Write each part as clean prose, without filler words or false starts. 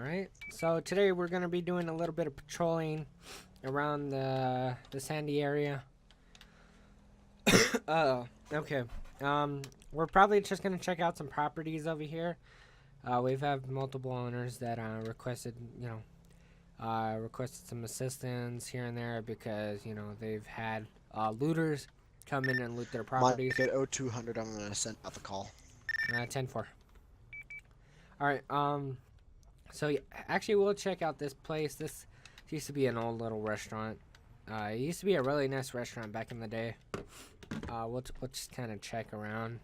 Alright, so today we're going to be doing a little bit of patrolling around the Sandy area. Okay. We're probably just going to check out some properties over here. We've had multiple owners that requested, requested some assistance here and there because, they've had looters come in and loot their properties. Mike at 0200, I'm going to send out the call. 10-4. Alright, so yeah, actually we'll check out this place. This used to be an old little restaurant. It used to be a really nice restaurant back in the day. We'll just kind of check around.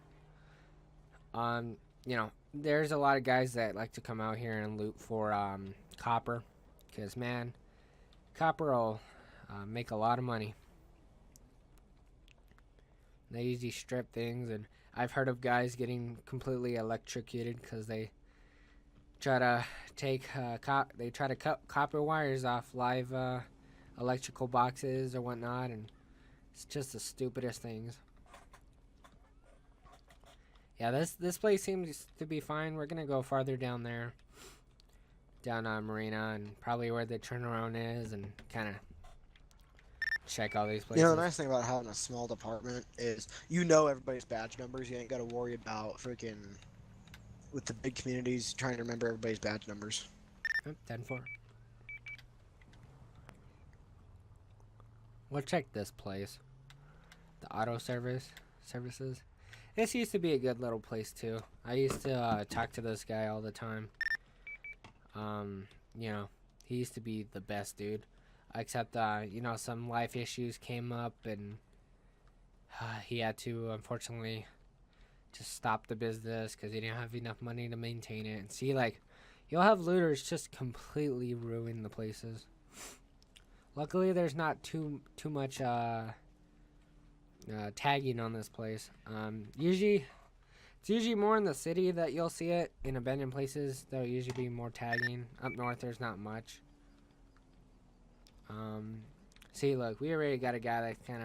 There's a lot of guys that like to come out here and loot for copper, because man, copper will make a lot of money. They usually strip things, and I've heard of guys getting completely electrocuted because they try to take cut copper wires off live electrical boxes or whatnot, and it's just the stupidest things. Yeah, this place seems to be fine. We're gonna go farther down there, down Marina, and probably where the turnaround is, and kind of check all these places. You know, the nice thing about having a small department is everybody's badge numbers. You ain't got to worry about freaking with the big communities trying to remember everybody's badge numbers. 10-4. We'll check this place. The auto services. This used to be a good little place too. I used to talk to this guy all the time. He used to be the best dude. Except, some life issues came up and he had to, unfortunately, just stop the business because he didn't have enough money to maintain it. And see, you'll have looters just completely ruin the places. Luckily, there's not too much tagging on this place. It's usually more in the city that you'll see it. In abandoned places, there'll usually be more tagging. Up north, there's not much. See, look, we already got a guy that's kind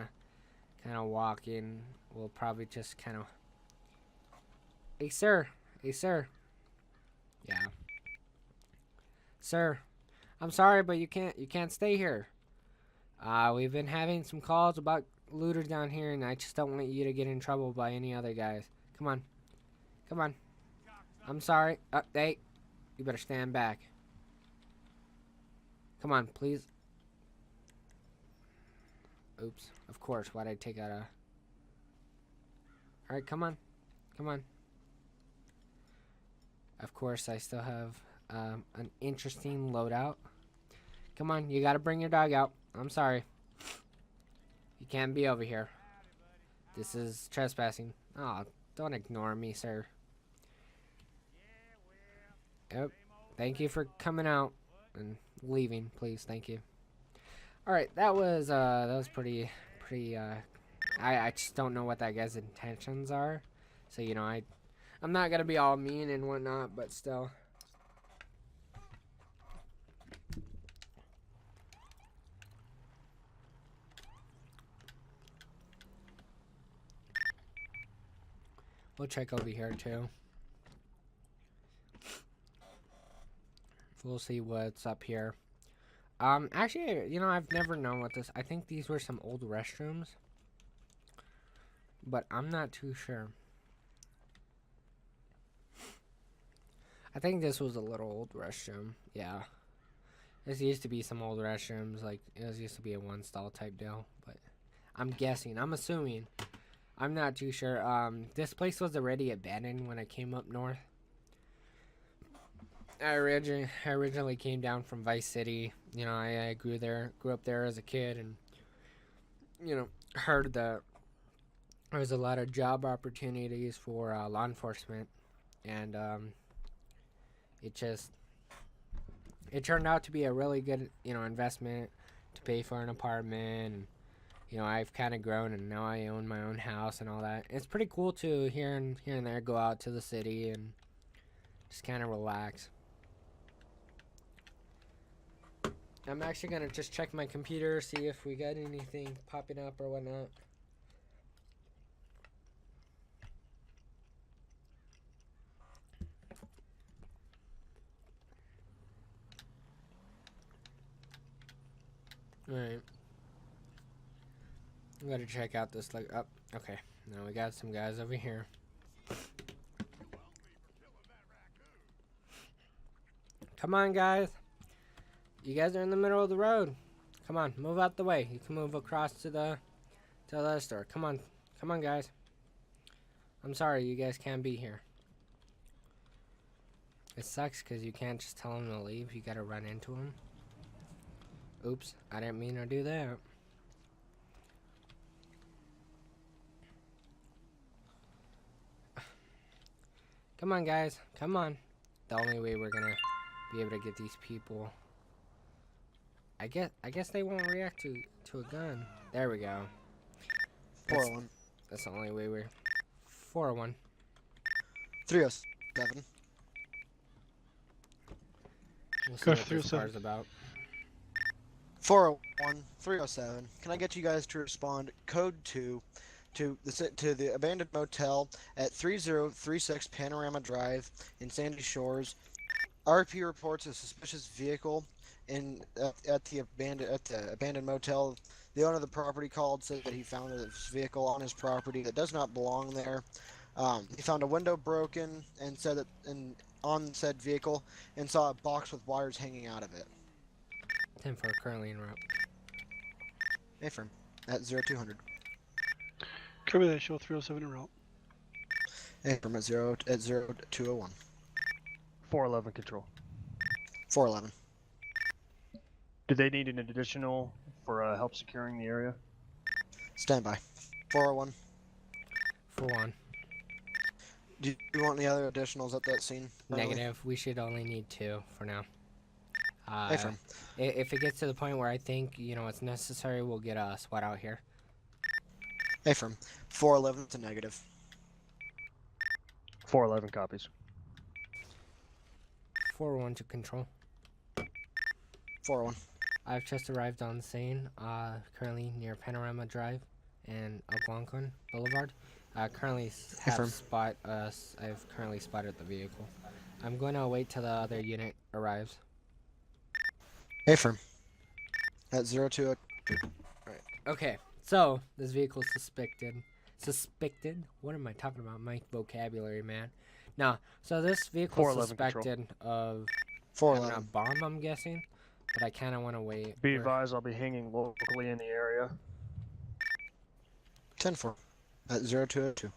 of walking. We'll probably just kind of. Hey, sir. Yeah. Sir, I'm sorry, but you can't stay here. We've been having some calls about looters down here, and I just don't want you to get in trouble by any other guys. Come on. I'm sorry. Hey, you better stand back. Come on, please. Oops. Of course. Why'd I take out a... Alright, come on. Of course, I still have an interesting loadout. Come on, you gotta bring your dog out. I'm sorry. You can't be over here. This is trespassing. Oh, don't ignore me, sir. Yep. Thank you for coming out and leaving, please. Thank you. Alright, that was pretty, I just don't know what that guy's intentions are. So, I'm not gonna be all mean and whatnot, but still. We'll check over here too. We'll see what's up here. Actually, I've never known what this... I think these were some old restrooms. But I'm not too sure. I think this was a little old restroom. Yeah. This used to be some old restrooms. It used to be a one-stall type deal. But I'm guessing. I'm assuming. I'm not too sure. This place was already abandoned when I came up north. I originally came down from Vice City. I grew up there as a kid, and heard that there was a lot of job opportunities for law enforcement, and it turned out to be a really good investment to pay for an apartment. And I've kind of grown, and now I own my own house and all that. It's pretty cool to here and there go out to the city and just kind of relax. I'm actually going to just check my computer, see if we got anything popping up or whatnot. Alright. I'm gonna check out this, like, up. Okay. Now we got some guys over here. Come on, guys. You guys are in the middle of the road. Come on, move out the way. You can move across to the other store. Come on. Come on, guys. I'm sorry, you guys can't be here. It sucks because you can't just tell them to leave. You gotta run into them. Oops, I didn't mean to do that. Come on, guys. Come on. The only way we're gonna be able to get these people. I guess they won't react to a gun. There we go. 401. That's the only way we're 401. 307. We'll see Gosh, what this 307. car's about. 401. 307. Can I get you guys to respond code 2 to the abandoned motel at 3036 Panorama Drive in Sandy Shores? RP reports a suspicious vehicle at the abandoned motel. The owner of the property called, said that he found a vehicle on his property that does not belong there. He found a window broken and said that on said vehicle and saw a box with wires hanging out of it. 10-4 currently en route. Affirm at 0200. Cover that, show 307 en route. Affirm at 0201. 411 control. 411. Do they need an additional for help securing the area? Standby. 401. 4-1. Do you want any other additionals at that scene? Negative. We should only need 2 for now. Affirm. If it gets to the point where I think, it's necessary, we'll get a SWAT out here. Affirm. 411 to negative. 411 copies. 4-1 to control. 401. I've just arrived on the scene, currently near Panorama Drive and Algonquin Boulevard. I've currently spotted the vehicle. I'm going to wait till the other unit arrives. Affirm. At 02. Okay, so this vehicle is suspected. What am I talking about? My vocabulary, man. No, so this vehicle is 411 suspected of having a 411. bomb, I'm guessing. But I kind of want to wait. Be advised, I'll be hanging locally in the area. 10-4. At 0202.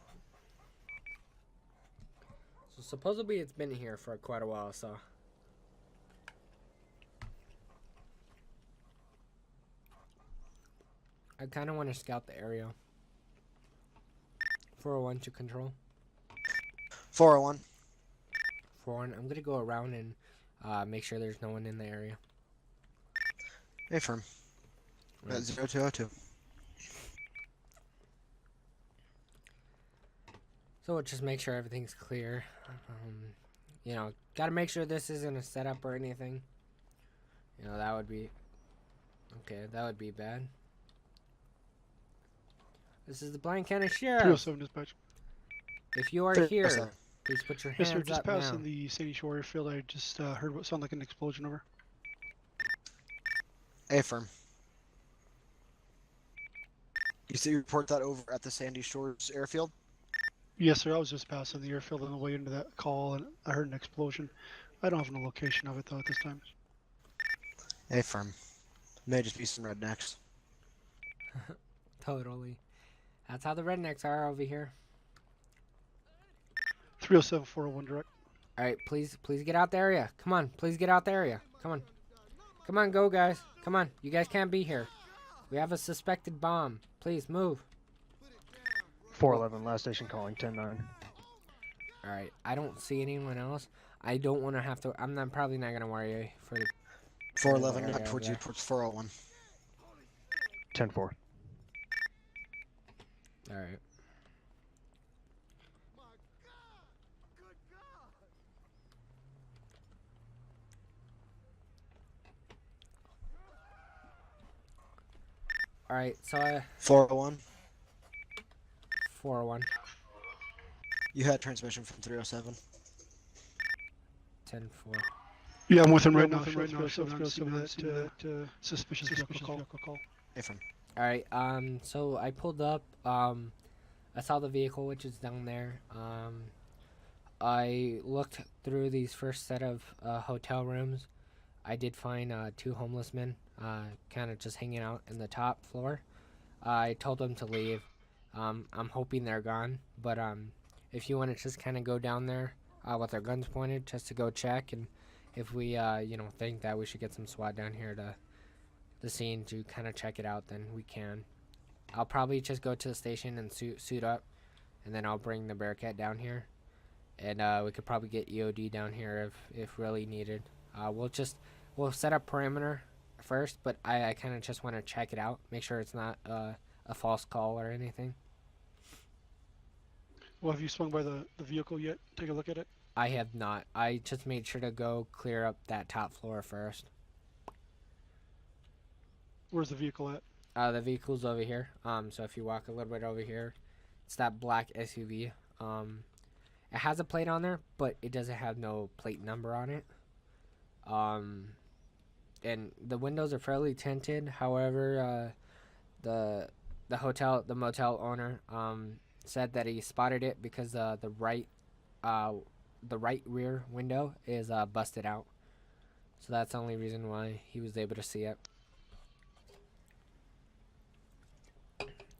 So supposedly it's been here for quite a while, so. I kind of want to scout the area. 401 to control. 401. 401. I'm going to go around and make sure there's no one in the area. Affirm. At 0202. So we'll just make sure everything's clear. Gotta make sure this isn't a setup or anything. That would be... Okay, that would be bad. This is the Blaine County Sheriff. 307 dispatch. If you are 307. here, please put your Yes, hands sir. Just up now. passing the Sandy Shore airfield. I just heard what sounded like an explosion over. Affirm. You see, report that over at the Sandy Shores airfield? Yes, sir. I was just passing the airfield on the way into that call, and I heard an explosion. I don't have a location of it though at this time. Affirm. May just be some rednecks. Totally. That's how the rednecks are over here. 307 401 direct. Alright, please get out the area. Come on, please get out the area. Come on. Come on, go guys. Come on, you guys can't be here. We have a suspected bomb. Please move. 411, last station calling, 10-9. Alright, I don't see anyone else. I don't want to have to... probably not going to worry for the... 411, area not towards you, there. towards 401. 10-4. Alright. Alright, so 401. 401, You had transmission from 307. 10-4. Yeah, I'm with him right now. So some of that suspicious vehicle call. Affirm. All right. So I pulled up. I saw the vehicle, which is down there. I looked through these first set of hotel rooms. I did find two homeless men, kind of just hanging out in the top floor. I told them to leave. I'm hoping they're gone, but if you want to just kind of go down there with our guns pointed, just to go check, and if we think that we should get some SWAT down here to the scene to kind of check it out, then we can. I'll probably just go to the station and suit up, and then I'll bring the Bearcat down here, and we could probably get EOD down here if really needed. We'll set up perimeter first, but I kind of just want to check it out, make sure it's not a false call or anything. Well, have you swung by the vehicle yet? Take a look at it. I have not. I just made sure to go clear up that top floor first. Where's the vehicle at? The vehicle's over here. So if you walk a little bit over here, it's that black SUV. It has a plate on there, but it doesn't have no plate number on it. And the windows are fairly tinted. However, the motel owner said that he spotted it because the right rear window is busted out. So that's the only reason why he was able to see it.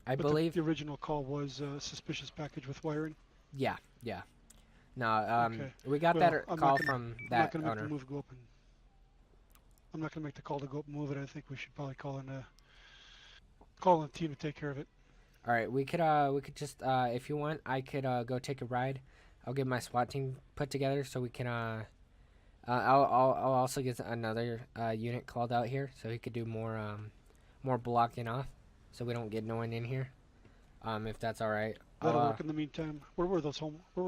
I believe the original call was suspicious package with wiring. Yeah. No, Okay. we got Well, that I'm call not gonna- from I'm that not gonna make owner. the move go up and. I'm not gonna make the call to go up and move it. I think we should probably call in a team to take care of it. All right, we could just if you want, I could go take a ride. I'll get my SWAT team put together so we can I'll also get another unit called out here so he could do more blocking off so we don't get no one in here. If that's all right. That'll work. In the meantime, where were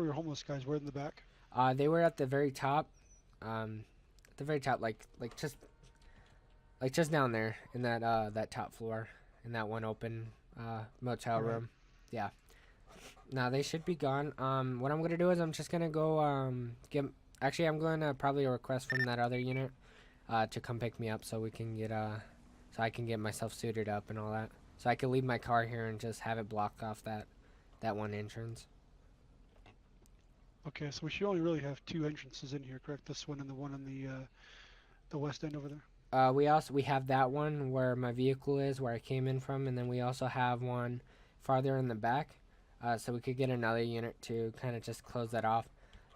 your homeless guys? Where in the back? They were at the very top. Like just down there in that top floor in that one open motel room. Yeah. Now they should be gone. What I'm gonna do is I'm just gonna go Actually, I'm going to probably request from that other unit to come pick me up so we can get so I can get myself suited up and all that. So I can leave my car here and just have it block off that one entrance. Okay, so we should only really have two entrances in here, correct? This one and the one in the west end over there. We have that one where my vehicle is, where I came in from, and then we also have one farther in the back. So we could get another unit to kind of just close that off.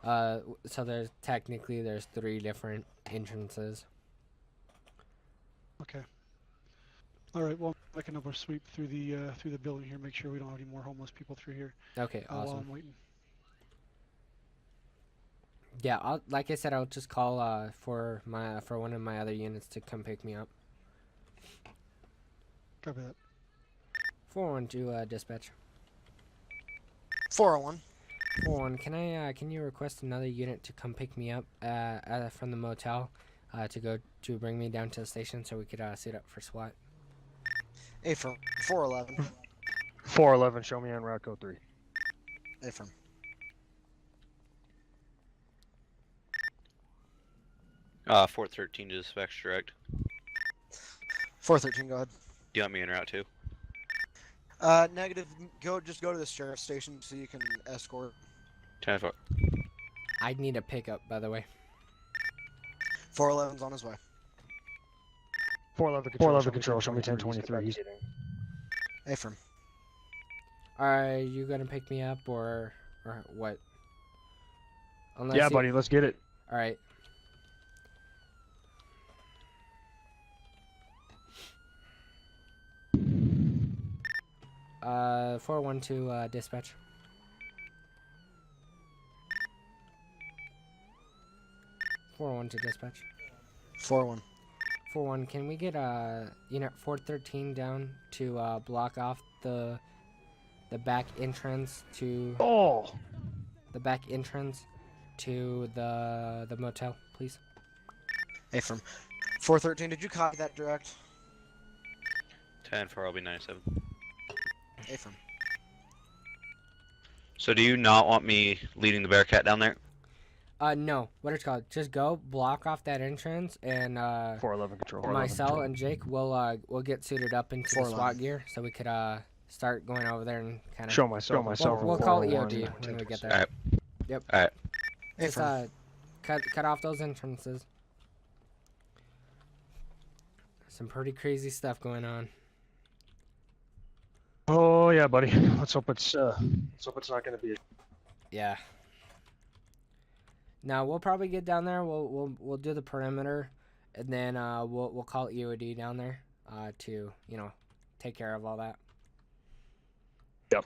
So there's 3 different entrances. Okay. All right. Well, I can over sweep through the building here, make sure we don't have any more homeless people through here. Okay, While awesome. I'm waiting. Yeah, like I said, I'll just call for one of my other units to come pick me up. Copy that. 412 dispatch. 401. 401, can you request another unit to come pick me up from the motel to bring me down to the station so we could suit up for SWAT? Affirm. 411. 411, show me on route code 3. Affirm. Uh, 413 to dispatch direct. 413, go ahead. Do you want me in route 2? Negative. Just go to the sheriff's station so you can escort. 10-4. I need a pickup, by the way. 411's on his way. 411 control, show me 1023. Affirm. Are you gonna pick me up or what? Unless Yeah, you... buddy, let's get it. All right. Uh, 412 dispatch. 412 dispatch. 4-1. 4-1, can we get unit 413 down to block off the back entrance to the motel, please? Affirm. 413, did you copy that direct? 10-4, I'll be 97. Affirm. So do you not want me leading the Bearcat down there? No, what it's called. Just go block off that entrance, and 411 control. myself and Jake will get suited up into the 411. SWAT gear, so we could start going over there and kind of. Show myself. We'll call it 401, EOD when we get there. Alright. Yep. Alright. Just Affirm. cut off those entrances. Some pretty crazy stuff going on. Oh yeah, buddy. Let's hope it's not going to be. Yeah. Now we'll probably get down there. We'll do the perimeter, and then we'll call EOD down there to take care of all that. Yep.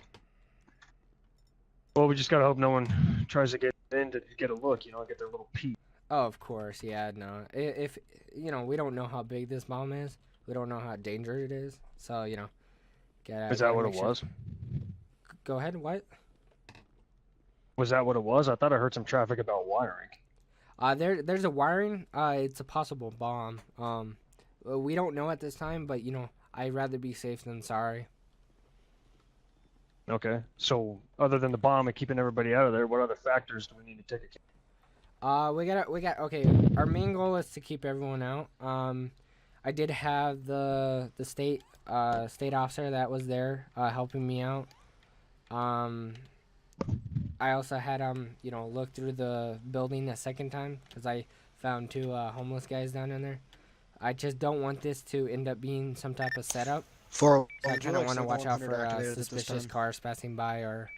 Well, we just gotta hope no one tries to get in to get a look. Get their little peek. Oh, of course, yeah. No, if we don't know how big this bomb is. We don't know how dangerous it is. So Is that what it was? Go ahead. What? Was that what it was? I thought I heard some traffic about wiring. There's a wiring. It's a possible bomb. We don't know at this time, but I'd rather be safe than sorry. Okay. So other than the bomb and keeping everybody out of there, what other factors do we need to take account? We got. Okay, our main goal is to keep everyone out. I did have the state officer that was there helping me out. I also had look through the building a second time because I found 2 homeless guys down in there. I just don't want this to end up being some type of setup. For So I kind of want to watch out for suspicious cars passing by or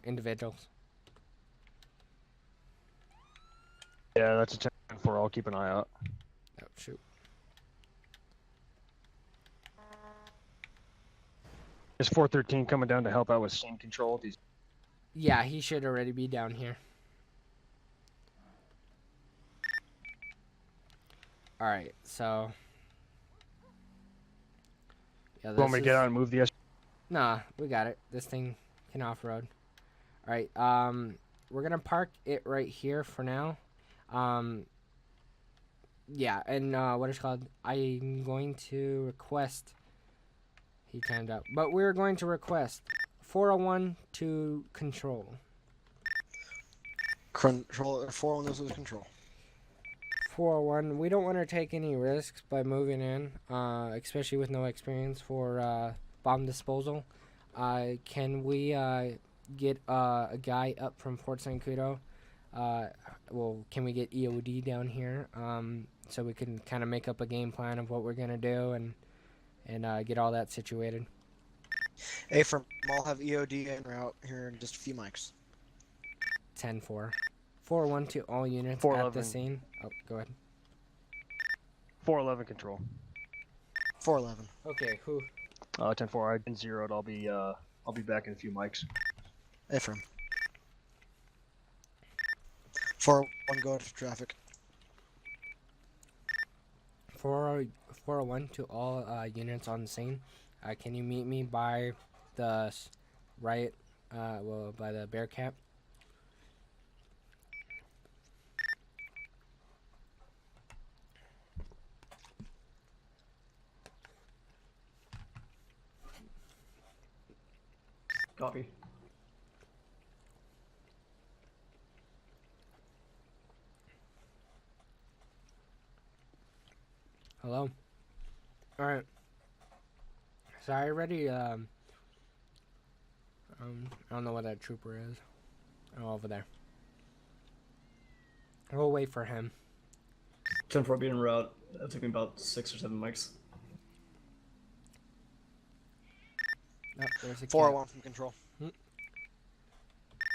individuals. Yeah, that's a 10-4. I'll keep an eye out. Oh shoot. Is 413 coming down to help out with scene control? These. Yeah, he should already be down here. All right, so. Yeah, You want me to get out and move the? Nah, we got it. This thing can off-road. All right, we're gonna park it right here for now. Yeah, and what it's called. I'm going to request. He timed out, but we're going to request 401 to control. Control 401 is control. 401. We don't want to take any risks by moving in, especially with no experience for bomb disposal. Can we get a guy up from Fort Sancudo? Well, can we get EOD down here so we can kind of make up a game plan of what we're gonna do and get all that situated? Affirm. I'll have EOD en route here in just a few mics. 10-4. 401 to all units at 411. the scene. Oh, go ahead. 411 control. 411. Okay, who? 10-4. I've been zeroed. I'll be back in a few mics. Affirm. 401 go to traffic. 401 to all units on the scene. Can you meet me by the right, by the bear cap? Copy. Hello. All right. Sorry, ready. I don't know what that trooper is. Oh, over there. We'll wait for him. 10-4 being en route. That took me about 6 or 7 mics. Oh, there's a 401 from control.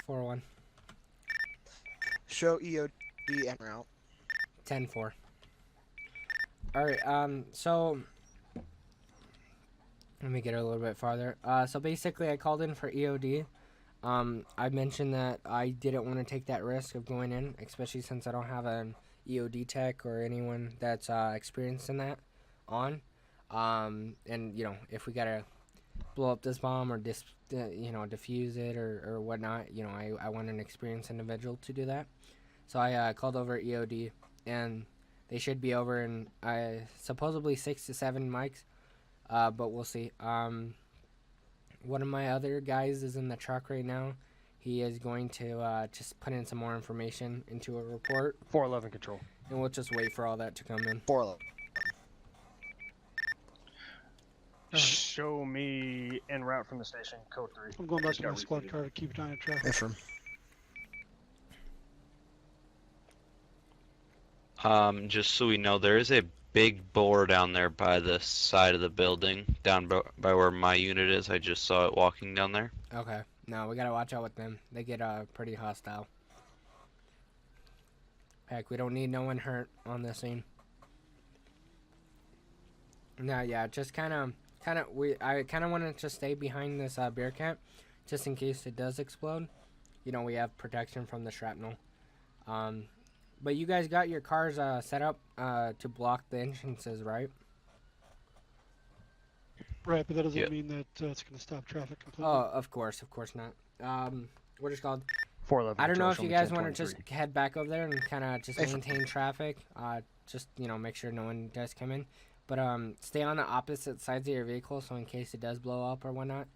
401. Show EOD en route. 10-4. Alright, so let me get a little bit farther. So basically I called in for EOD. I mentioned that I didn't want to take that risk of going in, especially since I don't have an EOD tech or anyone that's experienced in that on. And if we gotta blow up this bomb or defuse it or whatnot, I want an experienced individual to do that. So I called over EOD, and they should be over in supposedly 6 to 7 mics, but we'll see. One of my other guys is in the truck right now. He is going to just put in some more information into a report, 411 control. and we'll just wait for all that to come in. 411. Alright. Show me en route from the station, code 3. I'm going back Just to my got squad refitted. car to keep an eye on traffic. Affirm. Just so we know, there is a big boar down there by the side of the building, down by where my unit is. I just saw it walking down there. Okay. No, we gotta watch out with them. They get pretty hostile. Heck, we don't need no one hurt on this scene. No, yeah, just kind of, I kind of want to just stay behind this beer camp, just in case it does explode. You know, we have protection from the shrapnel. But you guys got your cars set up to block the entrances, right? Right, but that doesn't Yeah. mean that it's going to stop traffic completely. Oh, of course not. What is called? 411 I don't know control, if show you me guys want to 1023. just head back over there and kind of just Hey, maintain traffic. Just, you know, make sure no one does come in. But stay on the opposite sides of your vehicle, so in case it does blow up or whatnot,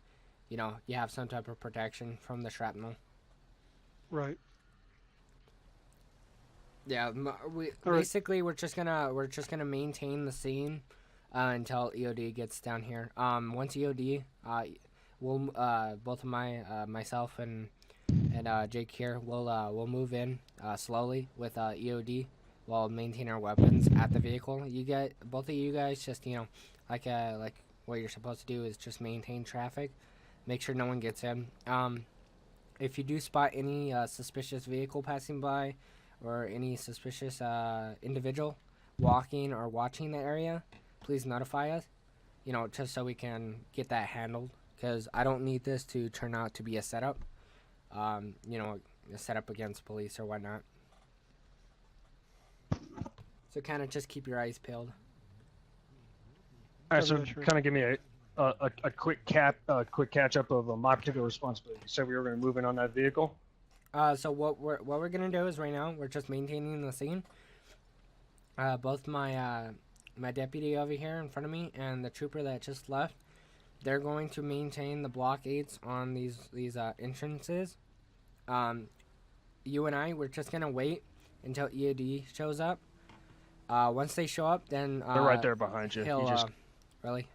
you know, you have some type of protection from the shrapnel. Right. Yeah, Alright. basically we're just gonna maintain the scene until EOD gets down here. Once EOD, we'll both of myself and Jake here, we'll move in slowly with EOD while maintaining our weapons at the vehicle. Both of you guys, just, you know, like what you're supposed to do is just maintain traffic, make sure no one gets in. If you do spot any suspicious vehicle passing by, or any suspicious individual walking or watching the area, please notify us, you know, just so we can get that handled, because I don't need this to turn out to be a setup, you know, a setup against police or whatnot. So kind of just keep your eyes peeled. All right, so Cover that, sure. kind of give me a quick catch up of my particular responsibility. You said we were going to move in on that vehicle. So what we're gonna do is right now we're just maintaining the scene. Both my my deputy over here in front of me and the trooper that just left, they're going to maintain the blockades on these entrances. You and I, we're just gonna wait until EOD shows up. Once they show up, then They're right there behind you. he'll You just really.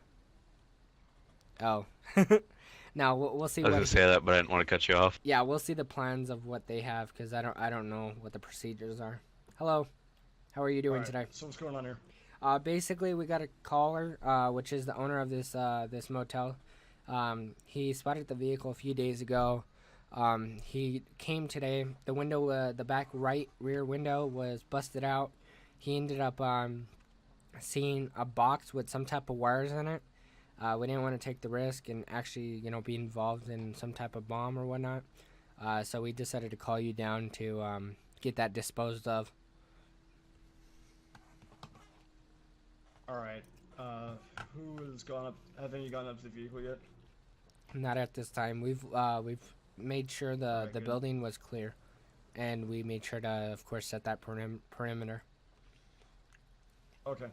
Oh. Now we'll see I was what. gonna say that, but I didn't want to cut you off. Yeah, we'll see the plans of what they have, because I don't know what the procedures are. Hello, how are you doing Alright, today? So what's going on here? Basically we got a caller, which is the owner of this this motel. He spotted the vehicle a few days ago. He came today. The window, the back right rear window was busted out. He ended up seeing a box with some type of wires in it. We didn't want to take the risk and actually, you know, be involved in some type of bomb or whatnot. So we decided to call you down to get that disposed of. Alright. Who has gone up? Have any gone up to the vehicle yet? Not at this time. We've made sure the Alright, good. building was clear, and we made sure to, of course, set that perimeter. Okay.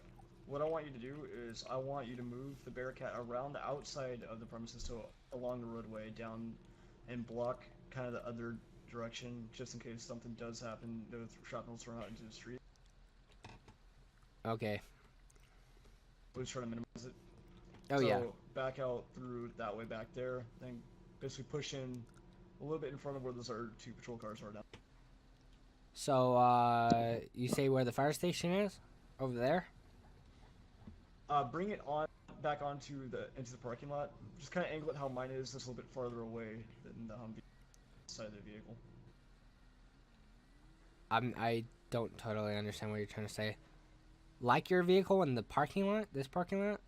What I want you to do is I want you to move the Bearcat around the outside of the premises, so along the roadway, down and block kind of the other direction, just in case something does happen, the shrapnel thrown out into the street. Okay. We'll just try to minimize it. Oh so yeah. Back out through that way back there, then basically push in a little bit in front of where those are two patrol cars are now. So you say where the fire station is? Over there? Bring it on back onto into the parking lot. Just kind of angle it how mine is, just a little bit farther away than the Humvee side of the vehicle. I don't totally understand what you're trying to say. Like your vehicle in the parking lot? This parking lot?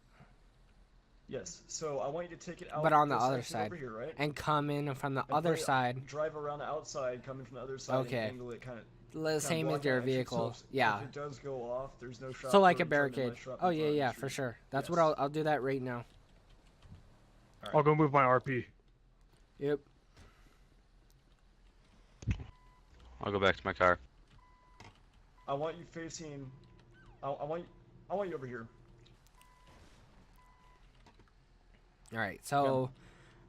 Yes. So I want you to take it out. But on the this other exit side. over here, right? And come in from the And other bring it- side. Drive around the outside, come in from the other side, Okay. and angle it kind of. The same as your vehicle. Yeah. If it does go off, there's no So like a shrapnel barricade. Oh yeah, yeah, for sure. That's what I'll do that right now. I'll go move my RP. Yep. I'll go back to my car. I want you facing. I want you over here. All right. So, all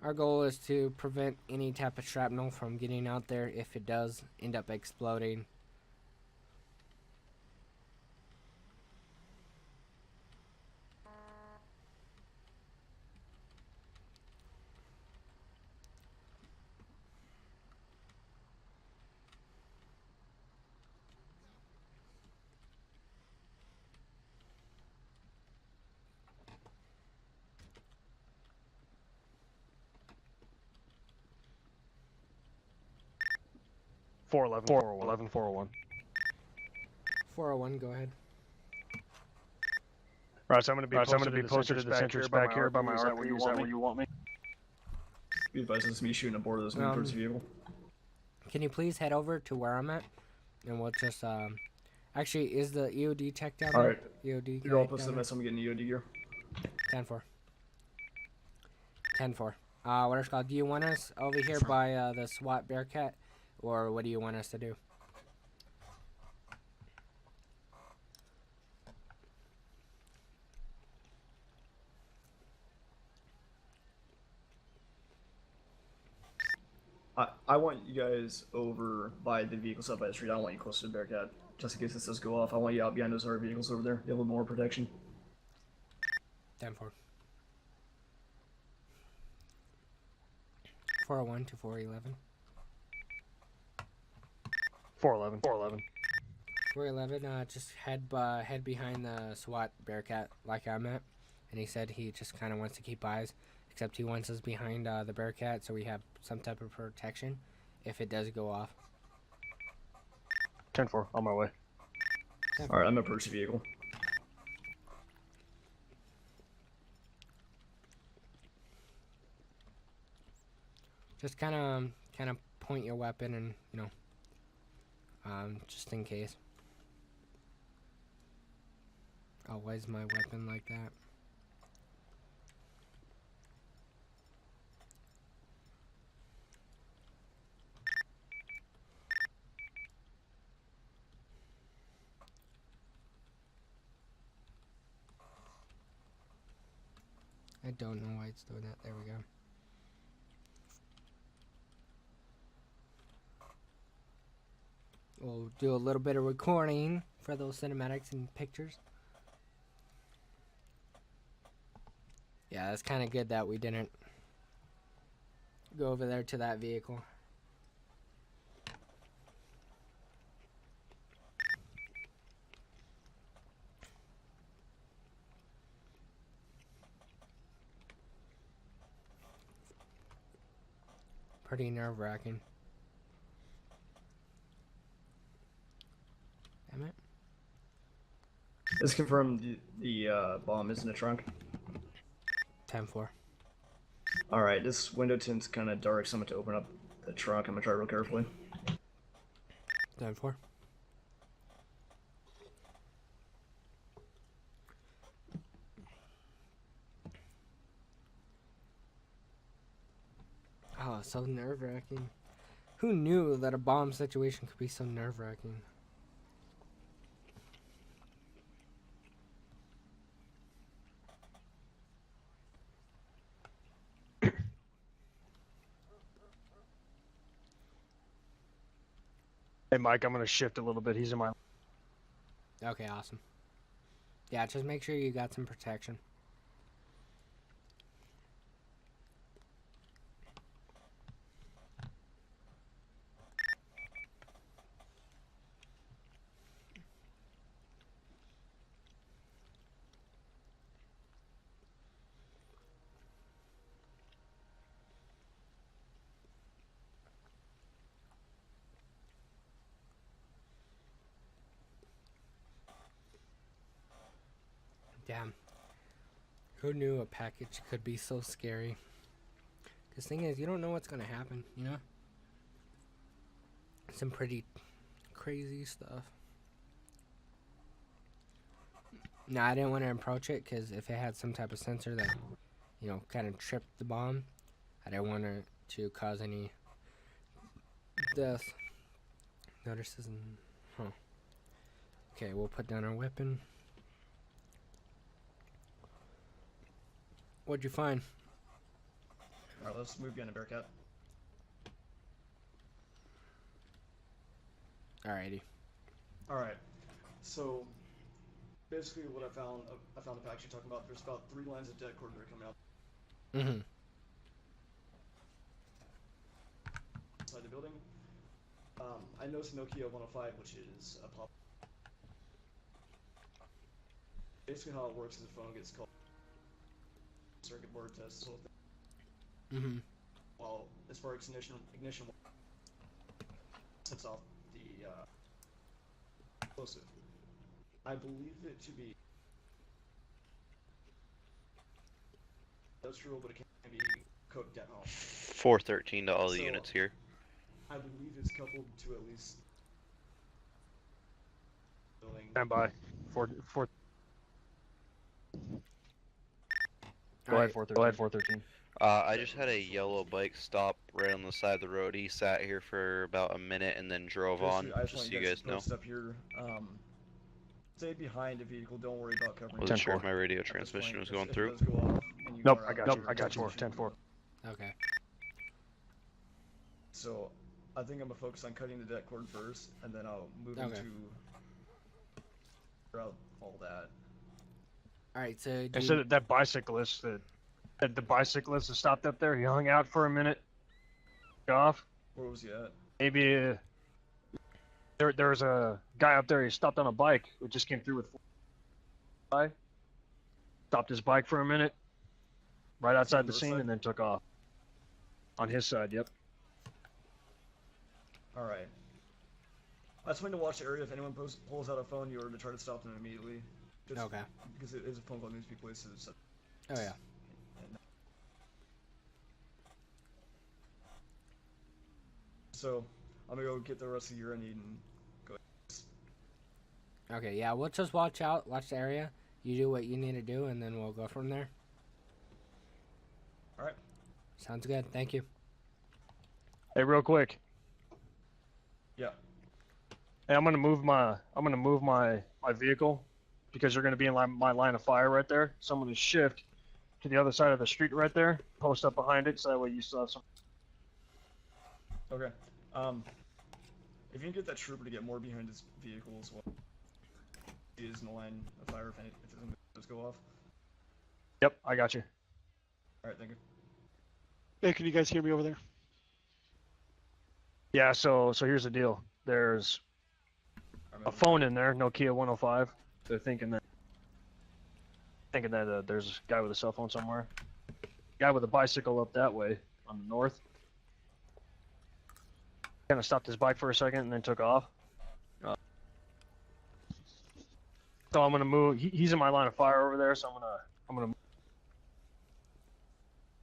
Our goal is to prevent any type of shrapnel from getting out there if it does end up exploding. Four eleven, 411, 401. 401, go ahead. Right, so I'm gonna be posted to the sentries back here by my RP. Is that where you want me? Be advised, this is me shooting aboard of this new emergency vehicle. Can you please head over to where I'm at? And we'll just, actually, is the EOD tech down there? Alright. EOD You're all guy posted down to mess. I'm getting EOD gear. 10-4. 10-4. What is called? Do you want us over here by the SWAT Bearcat, or what do you want us to do? I want you guys over by the vehicles up by the street. I don't want you close to the Bearcat. Just in case this does go off. I want you out behind those other vehicles over there. You have a little more protection. 10-4. 401 to 411. 411, 411. 411, just head behind the SWAT Bearcat like I'm at. And he said he just kind of wants to keep eyes. Except he wants us behind the Bearcat so we have some type of protection if it does go off. 10-4, on my way. Alright, I'm approaching the vehicle. Just kind of point your weapon and, you know, just in case. Oh, why is my weapon like that? I don't know why it's doing that. There we go. We'll do a little bit of recording for those cinematics and pictures. Yeah, that's kind of good that we didn't go over there to that vehicle. Pretty nerve-wracking. Damn it. Let's confirm the bomb is in the trunk. 10-4. Alright, this window tint's kind of dark, so I'm going to open up the trunk. I'm going to try real carefully. 10-4. Oh, so nerve-wracking. Who knew that a bomb situation could be so nerve-wracking? Hey, Mike, I'm gonna shift a little bit. He's in my. Okay, awesome. Yeah, just make sure you got some protection. Damn. Who knew a package could be so scary? Because thing is, you don't know what's going to happen, you know? Some pretty crazy stuff. Now, I didn't want to approach it because if it had some type of sensor that, you know, kind of tripped the bomb, I didn't want it to cause any death. Notices and... Huh. Okay, we'll put down our weapon. What'd you find? Alright, let's move behind the Bearcat. Alrighty. Alright, so basically what I found the package you're talking about. There's about 3 lines of dead cord that are coming out Mm-hmm. inside the building. I noticed Nokia 105, which is a pop. Basically how it works is the phone gets called circuit board test, this whole thing. Mm-hmm. While as far as ignition sets off the explosive. I believe it to be industrial, but it can be cooked at home. 413 to all the So- units here. I believe it's coupled to at least building. Stand by. Four. Go Alright. ahead, 413. Go ahead, 413. I just had a yellow bike stop right on the side of the road. He sat here for about a minute and then drove on, I just just want so you guys to know. post up here. Stay behind the vehicle. Don't worry about covering. Wasn't sure if 10-4. my radio at this transmission point, was if going it through. does go off and you Nope, are I out, got you you. are I got you. out. 10-4. Okay. So, I think I'm gonna focus on cutting the debt cord first, and then I'll move Okay. into throughout all that. Alright, so And do so you, that bicyclist that the bicyclist that stopped up there, he hung out for a minute. Got off. Where was he at? Maybe there was a guy up there. He stopped on a bike. Who just came through with. Stopped his bike for a minute, right outside the north scene, side? and then took off. On his side, yep. Alright. I just wanted to watch the area. If anyone pulls out a phone, you are to try to stop them immediately. Just okay. because it is a phone call that needs to be placed. So Oh yeah. So, I'm gonna go get the rest of the gear I need and go. Okay, yeah, we'll just watch the area. You do what you need to do, and then we'll go from there. Alright. Sounds good. Thank you. Hey, real quick. Yeah. Hey, I'm gonna move my vehicle because you're gonna be in my line of fire right there. So I'm gonna shift to the other side of the street right there. Post up behind it, so that way you still have some. Okay. If you can get that trooper to get more behind his vehicle as well. He is in the line of fire if it does go off. Yep, I got you. Alright, thank you. Hey, can you guys hear me over there? Yeah. So here's the deal. There's a phone in there, Nokia 105. They're thinking that there's a guy with a cell phone somewhere. Guy with a bicycle up that way on the north. Kind of stopped his bike for a second and then took off. So I'm gonna move. He's in my line of fire over there, so I'm gonna move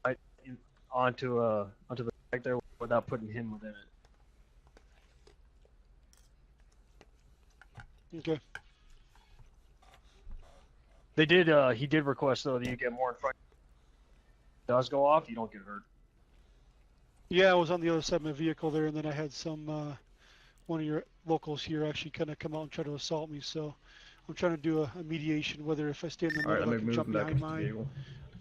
right onto the back there without putting him within it. Okay. He did request though that you get more in front. If it does go off, you don't get hurt. Yeah, I was on the other side of my vehicle there, and then I had some one of your locals here actually kind of come out and try to assault me. So I'm trying to do a mediation, whether if I stay in the Alright, middle, let I me can move jump back behind into the mine, vehicle.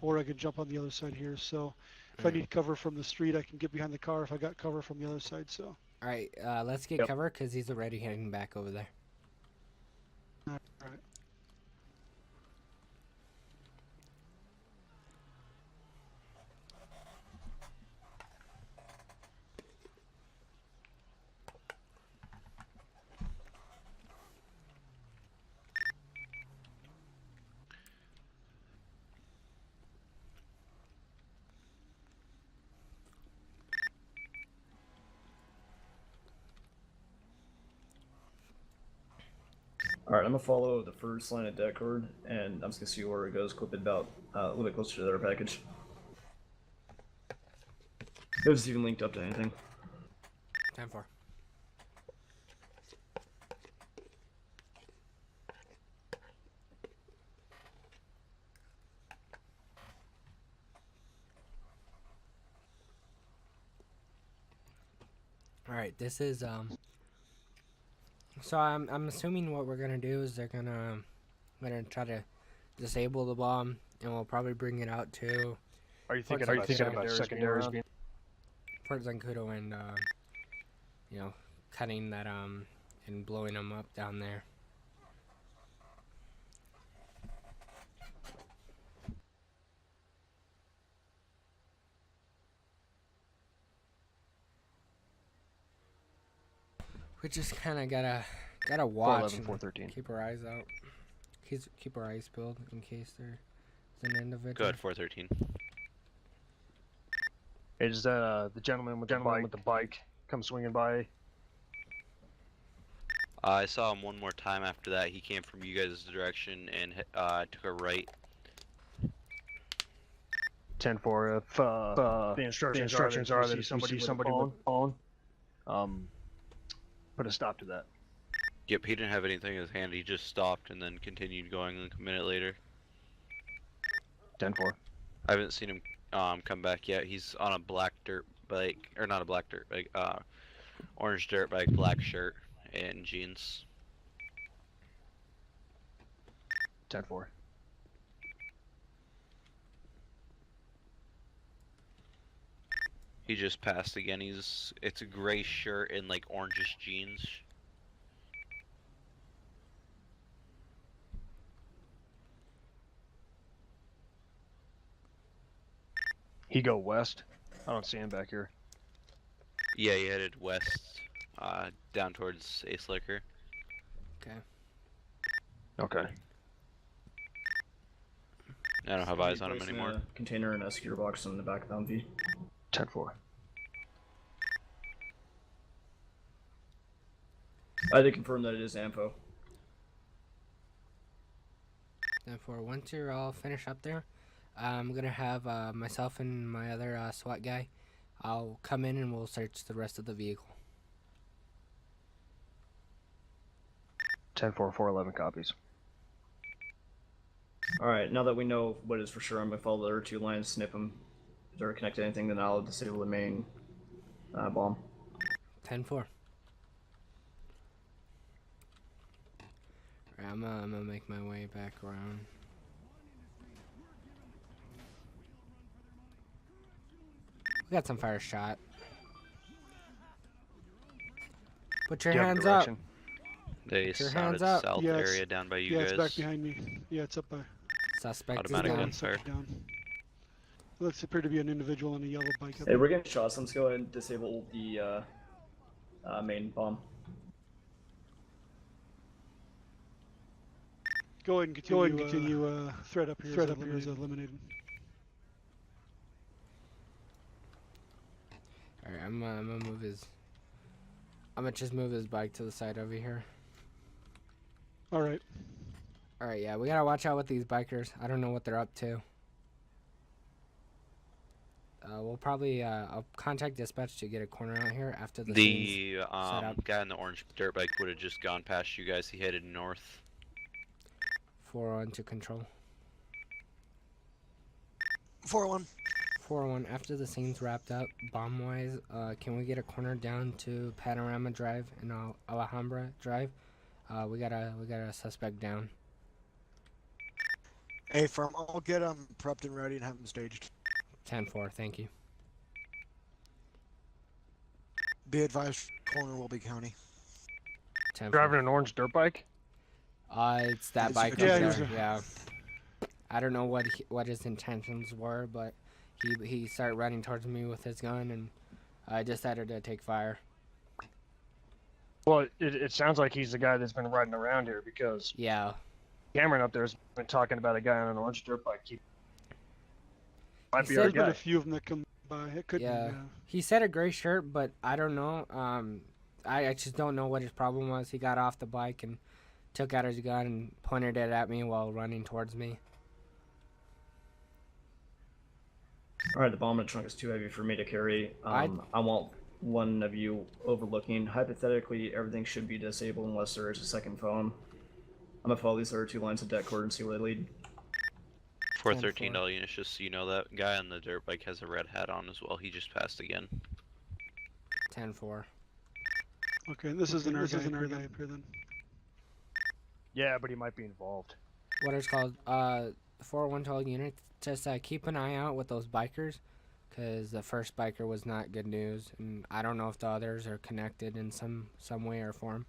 or I can jump on the other side here. So if I need cover from the street, I can get behind the car. If I got cover from the other side, so. Alright, let's get Yep. cover because he's already heading back over there. All right. Alright, I'm gonna follow the first line of deck cord, and I'm just gonna see where it goes, clip it about a little bit closer to the other package. If it's even linked up to anything. 10-4. Alright, this is so I'm assuming what we're gonna do is they're gonna try to disable the bomb, and we'll probably bring it out to Are you thinking, Fort about Zancudo. secondaries being? Fort Zancudo and you know, cutting that and blowing them up down there. We just kind of gotta watch 411, and 413. keep our eyes out. Keep our eyes peeled in case there's an individual. Go ahead, 413. Is the gentleman with the bike come swinging by? I saw him one more time after that. He came from you guys' direction and took a right. 10-4. If the instructions are that if somebody with a phone, put a stop to that. Yep, he didn't have anything in his hand. He just stopped and then continued going like a minute later. 10-4. I haven't seen him come back yet. He's on a black dirt bike, or not a black dirt bike, orange dirt bike, black shirt and jeans. 10-4. He just passed again. It's a gray shirt and like orangish jeans. He go west. I don't see him back here. Yeah, he headed west, down towards Ace Liquor. Okay. Okay. I don't have eyes on him Placing anymore. A container and a secure box in the back of the Humvee. 10-4. I did confirm that it is AMFO. Therefore, once you're all finished up there, I'm gonna have myself and my other SWAT guy. I'll come in and we'll search the rest of the vehicle. 10-4, 411 copies. Alright, now that we know what is for sure, I'm gonna follow the other two lines, snip them. If they're connected to anything, then I'll disable the main bomb. 10-4. Alright, I'm gonna make my way back around. We got some fire shot. Put your Do you have hands up. direction? They Put your sounded hands up. south Yeah, it's- area down by you Yeah, guys. it's back behind me. Yeah, it's up by. Suspect is Automatic down. gunfire. Down. Looks appear to be an individual on a yellow bike. Up Hey, we're getting shots. Let's go ahead and disable the main bomb. Go ahead and continue. Threat up here is eliminated. Alright, I'm gonna move his. I'm gonna just move his bike to the side over here. All right. Alright, yeah, we gotta watch out with these bikers. I don't know what they're up to. We'll probably I'll contact dispatch to get a corner out here after the scene's The set up. guy on the orange dirt bike would have just gone past you guys. He headed north. 4-1 to control. 4-1. 4-1. After the scene's wrapped up, bomb-wise, can we get a corner down to Panorama Drive and Alhambra Drive? We got a suspect down. Hey, firm, I'll get them prepped and ready and have them staged. 10-4. Thank you. Be advised, corner will be county. 10-4. Driving an orange dirt bike? It's that It's bike a- up Yeah, there. he's a- Yeah. I don't know what his intentions were, but he started running towards me with his gun, and I decided to take fire. Well, it sounds like he's the guy that's been riding around here because Yeah. Cameron up there has been talking about a guy on an orange dirt bike. Might He be our said- There's been guy. a few of them that come by. It could Yeah. be. He said a gray shirt, but I don't know. I just don't know what his problem was. He got off the bike and took out his gun and pointed it at me while running towards me. Alright, the bomb in the trunk is too heavy for me to carry. I want one of you overlooking. Hypothetically, everything should be disabled unless there is a second phone. I'm gonna follow these other two lines of deck cord and see where they lead. 413 all units, just so you know, that guy on the dirt bike has a red hat on as well. He just passed again. 10-4. Okay, this isn't our guy up here then. Yeah, but he might be involved. What is called? The 412 unit, just keep an eye out with those bikers, because the first biker was not good news, and I don't know if the others are connected in some way or form.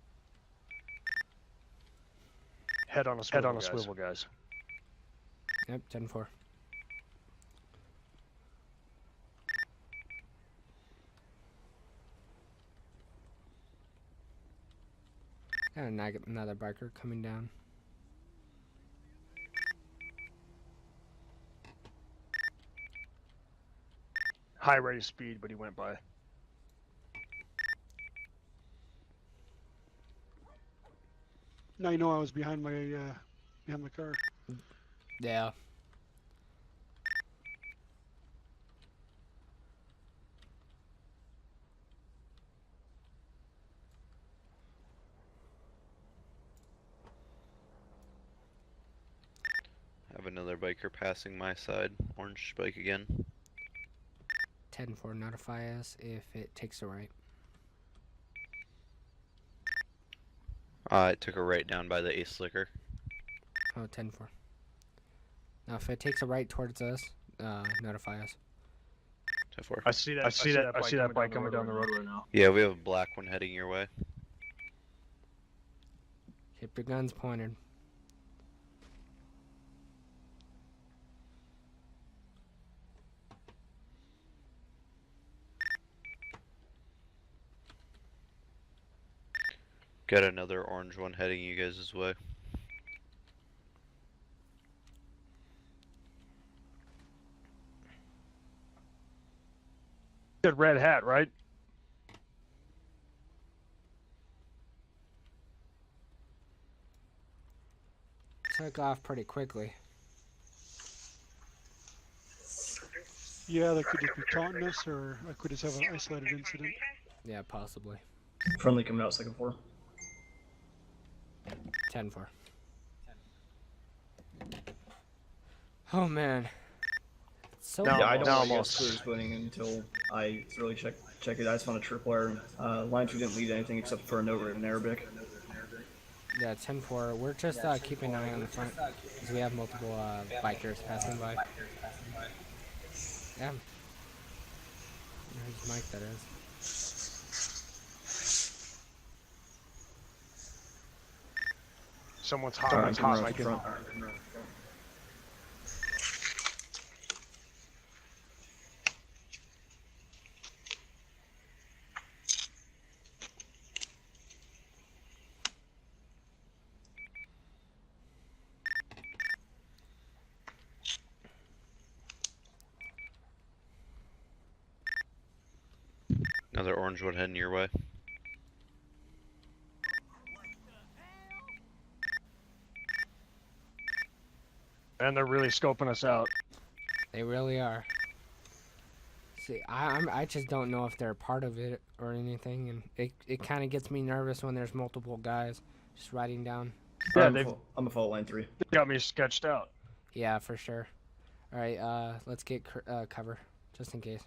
Head on a swivel, guys. Yep, 10-4. Got another biker coming down. High rate of speed, but he went by. Now you know I was behind my car. Yeah. I have another biker passing my side. Orange bike again. 10-4, notify us if it takes a right. It took a right down by the Ace Liquor. Oh, 10-4. Now, if it takes a right towards us, notify us. 10-4. I see that bike coming down the road right now. Yeah, we have a black one heading your way. Keep your guns pointed. Got another orange one heading you guys' way. Good red hat, right? Took off pretty quickly. Yeah, that could just be taunting us, or I could just have an isolated incident. Yeah, possibly. Friendly coming out second floor. 10-4. Oh man. So No, Yeah, I don't no, want to get almost. clear spooning until I really check it. I just found a tripwire. Line 2 didn't lead anything except for a note written in Arabic. Yeah, 10-4. We're just keeping an eye on the front because we have multiple bikers passing by. Yeah. Whose mic that is? Someone's hot. Someone's hot hot mic in front. Another orange one heading your way. And they're really scoping us out. They really are. See, I just don't know if they're part of it or anything, and it kind of gets me nervous when there's multiple guys just riding down. Yeah, I'm a fault line 3. They got me sketched out. Yeah, for sure. All right, let's get cover just in case.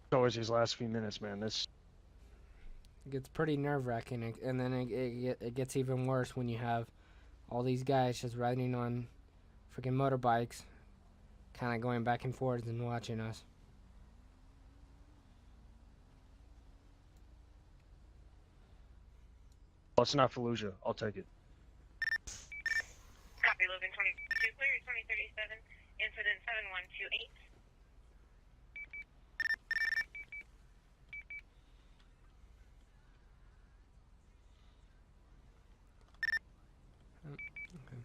It's always these last few minutes, man. This. It gets pretty nerve-wracking, and then it gets even worse when you have all these guys just riding on freaking motorbikes, kind of going back and forth and watching us. Well, it's not Fallujah. I'll take it. Copy, Logan 22, clear 2037, incident 7128. Okay.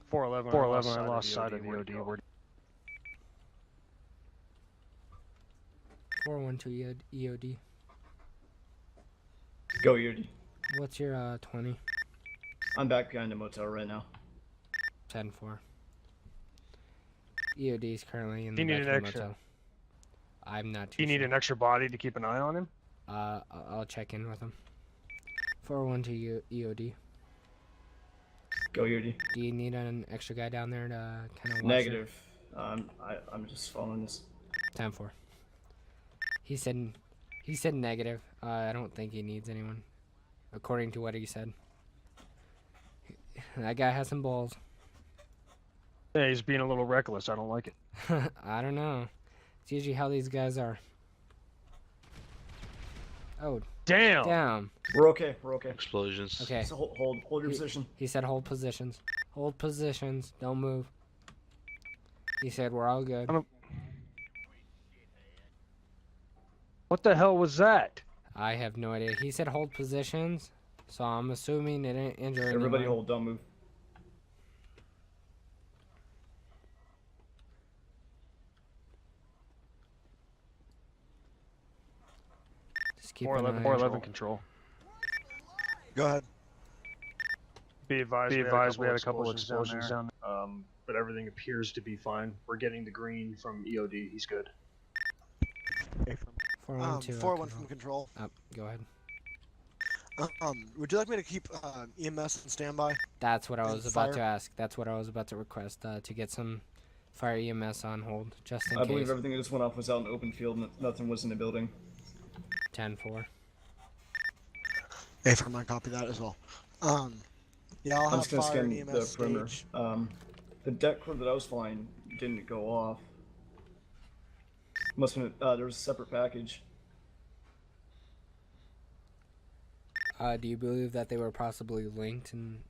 Four eleven. I lost sight of the OD. Where 412 EOD. Go, Yudi. What's your 20? I'm back behind the motel right now. 10-4. EOD is currently in Do the you need back an of the extra? motel. I'm not too Do you need sure. an extra body to keep an eye on him? I'll check in with him. 412 EOD. Go UD. Do you need an extra guy down there to kind of watch Negative. I'm just following this. it? 10-4. He said negative. I don't think he needs anyone, according to what he said. That guy has some balls. Yeah, he's being a little reckless. I don't like it. I don't know. It's usually how these guys are. Oh, Damn. damn. We're okay. We're okay. Explosions. Okay. So hold your position. He said hold positions. Hold positions. Don't move. He said we're all good. What the hell was that? I have no idea. He said hold positions, so I'm assuming it didn't injure anyone. Everybody hold. Don't move. Just keep an eye 411 control. Go ahead. Be advised, we had a couple explosions down there. But everything appears to be fine. We're getting the green from EOD. He's good. 412. 4-1 from control. Go ahead. Would you like me to keep EMS on standby? That's what I And was about to fire? ask. That's what I was about to request, to get some fire EMS on hold, just in I case. believe everything that just went off was out in the open field. Nothing was in the building. 10-4. Affirm, I copy that as well. Yeah, I'll I'm have just gonna fire scan and the EMS perimeter. stage. The deck cord that I was flying didn't go off. Must have been, there was a separate package. Do you believe that they were possibly linked and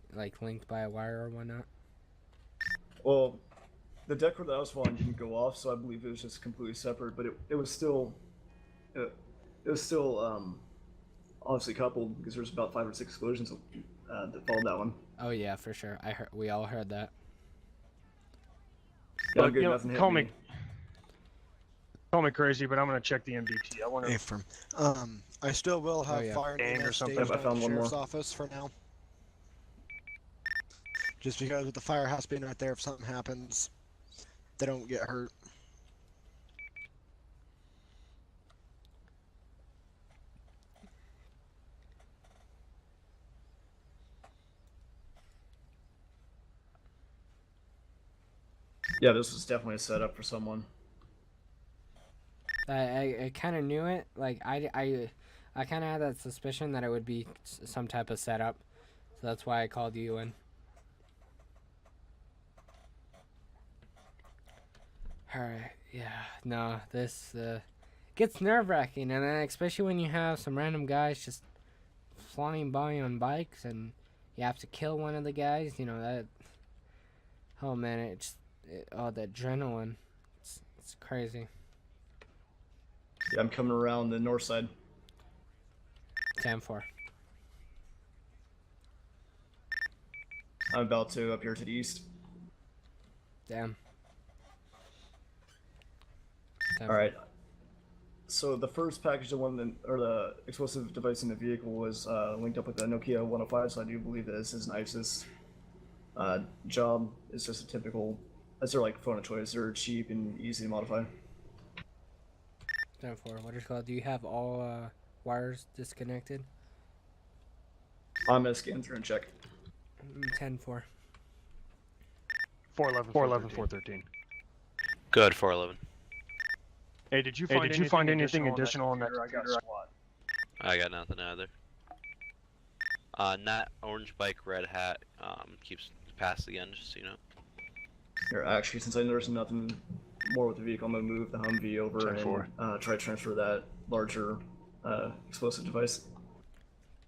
linked by a wire or whatnot? Well, the deck cord that I was flying didn't go off, so I believe it was just completely separate. But it was still, obviously coupled because there's about 5 or 6 explosions that followed that one. Oh yeah, for sure. We all heard that. Yeah, But, good, you know, nothing hit call me. me crazy, but I'm gonna check the MDT. I wonder. Affirm. I still will have yeah. fire Gang and or EMS something. staged Yep, I at found the one sheriff's more. office for now. Just because with the fire house being right there, if something happens, they don't get hurt. Yeah, this was definitely a setup for someone. I kind of knew it. I kind of had that suspicion that it would be some type of setup, so that's why I called you in. All right. Yeah. No. This gets nerve-wracking, and then especially when you have some random guys just flying by on bikes, and you have to kill one of the guys. You know that. Oh man, the adrenaline. It's crazy. Yeah, I'm coming around the north side. 10-4. I'm about to up here to the east. Damn. 10-4. All right. So the first package, the explosive device in the vehicle was linked up with the Nokia 105. So I do believe that this is an ISIS job. It's just a typical. That's their phone of choice. They're cheap and easy to modify. 10-4. What is it called? Do you have all wires disconnected? I'm gonna scan through and check. 10-4. 411, 413. Good, 411. Hey, did you find anything additional on that I got computer? SWAT. I got nothing either. Not orange bike, red hat, keeps past again, just so you know. Here, actually, since I noticed nothing more with the vehicle, I'm gonna move the Humvee over 10-4. and try to transfer that larger explosive device.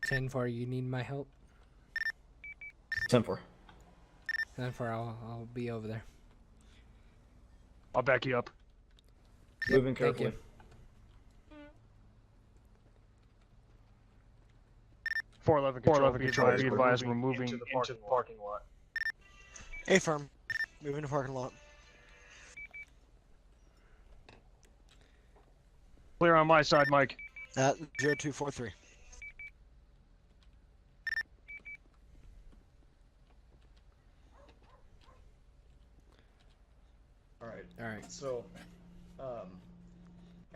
10-4. You need my help? 10-4. 10-4. I'll be over there. I'll back you up. Yep, Moving thank carefully. you. 411 control. Be advised, we're moving into the parking lot. Affirm. Moving to parking lot. Clear on my side, Mike. At 0243. Alright, so,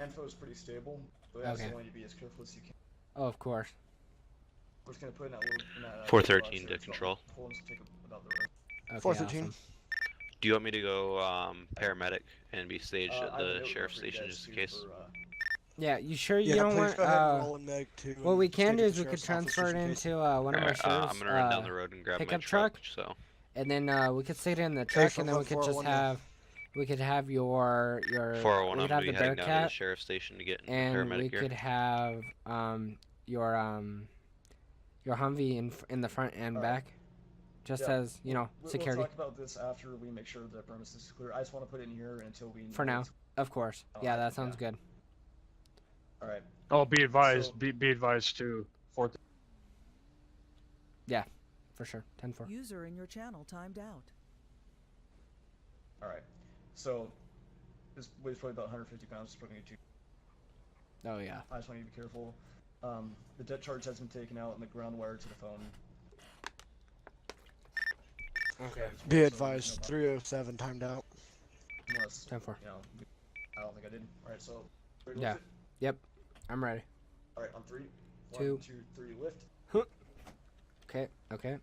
info is pretty stable, but I also Okay. want you to be as careful as you can. Oh, of course. We're just gonna put in that little. In that, 413 box to control. Pull him to take about the rest. Okay, 413. awesome. Do you want me to go paramedic and be staged at I have a the note sheriff's for you station guys, just in too, case? for, Yeah, you sure you Yeah, don't please want? go ahead and roll in Meg too. What and we can stage do at is the we could sheriff's office transfer it just in case. into one of my Alright, sheriff's I'm gonna run down the road and grab my pickup truck. truck, So and then we could sit in the truck, from and then we could just 401 now. have your 401, we I'm could have gonna the be heading down to the Bearcat, sheriff's station to get in and we paramedic gear. could have your Humvee in the front and Alright. back, just Yeah. as you know, We'll security. talk about this after we make sure the premises is clear. I just want to put it in here until we. For now. Of course. Yeah, that sounds good. All right. Oh, be advised. So- Be advised to 4. For sure. 10-4. User in your channel timed out. All right. So this weighs probably about 150 pounds. It's probably gonna be too. Oh yeah. I just want you to be careful. The debt charge has been taken out and the ground wire to the phone. Okay. Be advised, 307 timed out. Unless, 10-4. you know, I don't think I did. All right. So. ready to Yeah. lift it? Yep. I'm ready. All right. On 3. 2. 1, 2, 3. Lift. Okay. Okay.